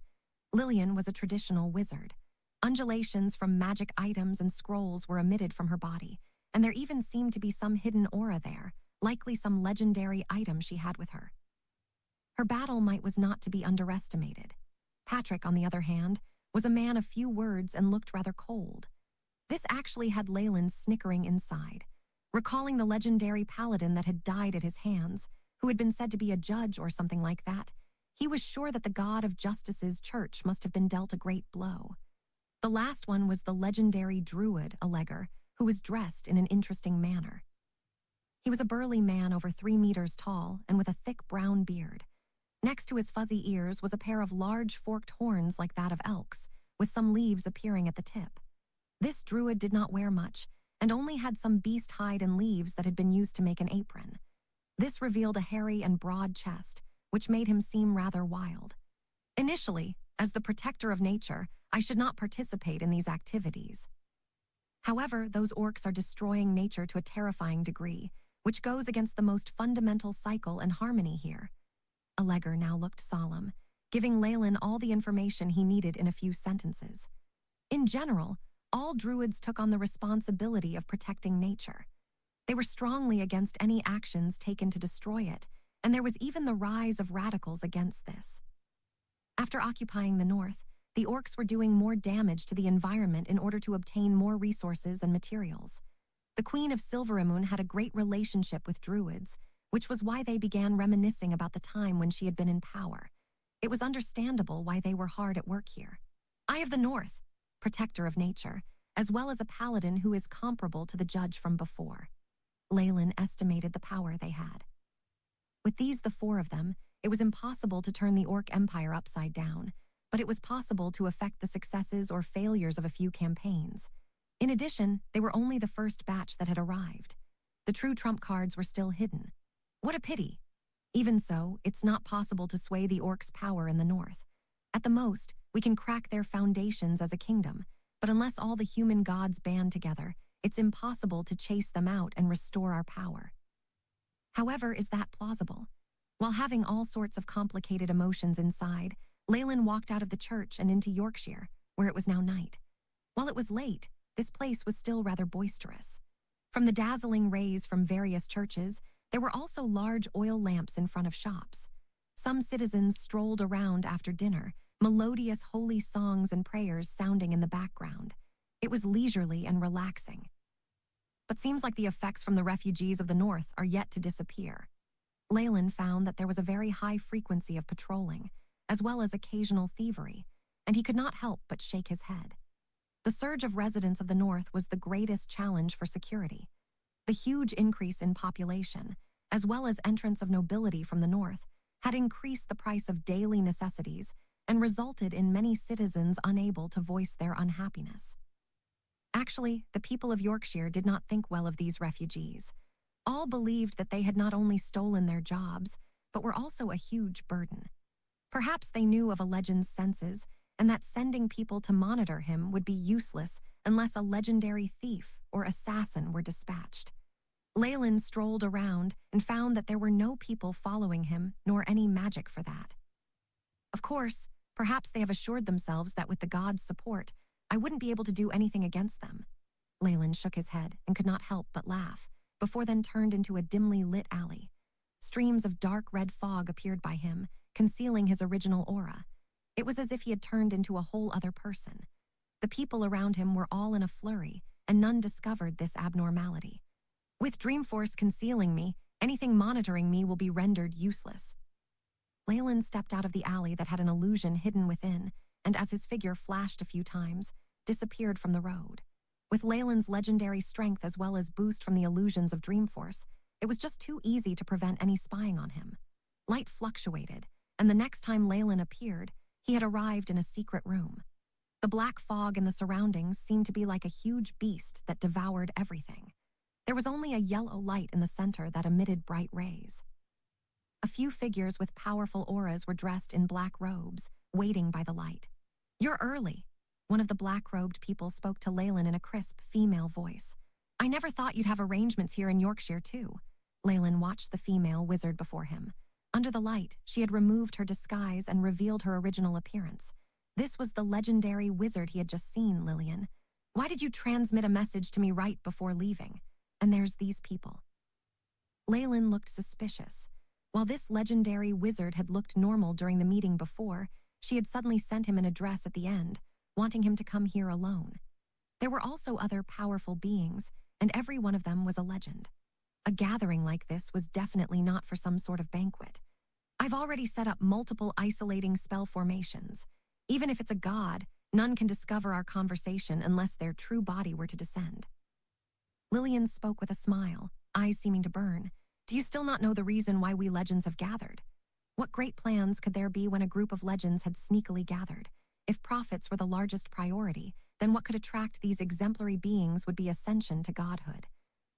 Lillian was a traditional wizard. Undulations from magic items and scrolls were emitted from her body, and there even seemed to be some hidden aura there, likely some legendary item she had with her. Her battle might was not to be underestimated. Patrick, on the other hand, was a man of few words and looked rather cold. This actually had Leyland snickering inside. Recalling the legendary paladin that had died at his hands, who had been said to be a judge or something like that, he was sure that the god of justice's church must have been dealt a great blow. The last one was the legendary druid, Alleger, who was dressed in an interesting manner. He was a burly man over 3 meters tall and with a thick brown beard. Next to his fuzzy ears was a pair of large forked horns like that of elks, with some leaves appearing at the tip. This druid did not wear much, and only had some beast hide and leaves that had been used to make an apron. This revealed a hairy and broad chest, which made him seem rather wild. Initially, as the protector of nature, I should not participate in these activities. However, those orcs are destroying nature to a terrifying degree, which goes against the most fundamental cycle and harmony here. Alleger now looked solemn, giving Leyland all the information he needed in a few sentences. In general, all druids took on the responsibility of protecting nature. They were strongly against any actions taken to destroy it, and there was even the rise of radicals against this. After occupying the north, the orcs were doing more damage to the environment in order to obtain more resources and materials. The Queen of Silveramoon had a great relationship with druids, which was why they began reminiscing about the time when she had been in power. It was understandable why they were hard at work here. "Eye of the North," protector of nature, as well as a paladin who is comparable to the judge from before. Leyland estimated the power they had. With these, the 4 of them, it was impossible to turn the Orc Empire upside down, but it was possible to affect the successes or failures of a few campaigns. In addition, they were only the first batch that had arrived. The true trump cards were still hidden. What a pity! Even so, it's not possible to sway the orcs' power in the north. At the most, we can crack their foundations as a kingdom, but unless all the human gods band together, it's impossible to chase them out and restore our power. However, is that plausible? While having all sorts of complicated emotions inside, Leyland walked out of the church and into Yorkshire, where it was now night. While it was late, this place was still rather boisterous. From the dazzling rays from various churches, there were also large oil lamps in front of shops. Some citizens strolled around after dinner, melodious holy songs and prayers sounding in the background. It was leisurely and relaxing. But seems like the effects from the refugees of the north are yet to disappear. Leyland found that there was a very high frequency of patrolling, as well as occasional thievery, and he could not help but shake his head. The surge of residents of the north was the greatest challenge for security. The huge increase in population, as well as entrance of nobility from the north, had increased the price of daily necessities and resulted in many citizens unable to voice their unhappiness. Actually, the people of Yorkshire did not think well of these refugees. All believed that they had not only stolen their jobs, but were also a huge burden. Perhaps they knew of a legend's senses, and that sending people to monitor him would be useless unless a legendary thief or assassin were dispatched. Leyland strolled around and found that there were no people following him, nor any magic for that. Of course, perhaps they have assured themselves that with the gods' support, I wouldn't be able to do anything against them. Leyland shook his head and could not help but laugh, before then turned into a dimly lit alley. Streams of dark red fog appeared by him, concealing his original aura. It was as if he had turned into a whole other person. The people around him were all in a flurry, and none discovered this abnormality. With Dreamforce concealing me, anything monitoring me will be rendered useless. Leyland stepped out of the alley that had an illusion hidden within, and as his figure flashed a few times, disappeared from the road. With Leyland's legendary strength as well as boost from the illusions of Dreamforce, it was just too easy to prevent any spying on him. Light fluctuated, and the next time Leyland appeared, he had arrived in a secret room. The black fog in the surroundings seemed to be like a huge beast that devoured everything. There was only a yellow light in the center that emitted bright rays. A few figures with powerful auras were dressed in black robes, waiting by the light. "You're early," one of the black-robed people spoke to Leyland in a crisp, female voice. "I never thought you'd have arrangements here in Yorkshire, too." Leyland watched the female wizard before him. Under the light, she had removed her disguise and revealed her original appearance. This was the legendary wizard he had just seen, Lillian. "Why did you transmit a message to me right before leaving? And there's these people." Leyland looked suspicious. While this legendary wizard had looked normal during the meeting before, she had suddenly sent him an address at the end, wanting him to come here alone. There were also other powerful beings, and every one of them was a legend. A gathering like this was definitely not for some sort of banquet. "I've already set up multiple isolating spell formations. Even if it's a god, none can discover our conversation unless their true body were to descend." Lillian spoke with a smile, eyes seeming to burn. "Do you still not know the reason why we legends have gathered? What great plans could there be when a group of legends had sneakily gathered? If profits were the largest priority, then what could attract these exemplary beings would be ascension to godhood."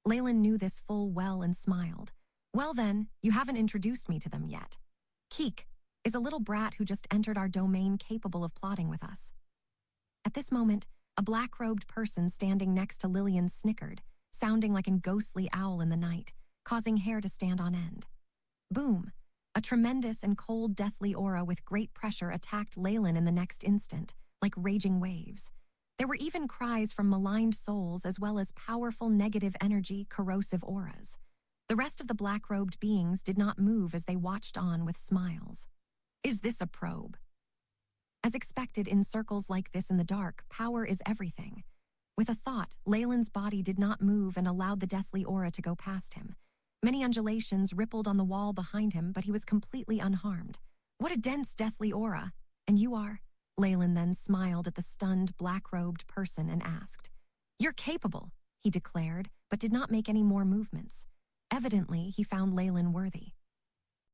Leyland knew this full well and smiled. "Well then, you haven't introduced me to them yet. Keek is a little brat who just entered our domain capable of plotting with us." At this moment, a black-robed person standing next to Lillian snickered, sounding like a ghostly owl in the night, causing hair to stand on end. Boom! A tremendous and cold deathly aura with great pressure attacked Leyland in the next instant, like raging waves. There were even cries from maligned souls as well as powerful negative energy, corrosive auras. The rest of the black-robed beings did not move as they watched on with smiles. "Is this a probe?" As expected in circles like this in the dark, power is everything. With a thought, Leyland's body did not move and allowed the deathly aura to go past him. Many undulations rippled on the wall behind him, but he was completely unharmed. "What a dense deathly aura! And you are?" Leyland then smiled at the stunned, black-robed person and asked. "You're capable," he declared, but did not make any more movements. Evidently, he found Leyland worthy.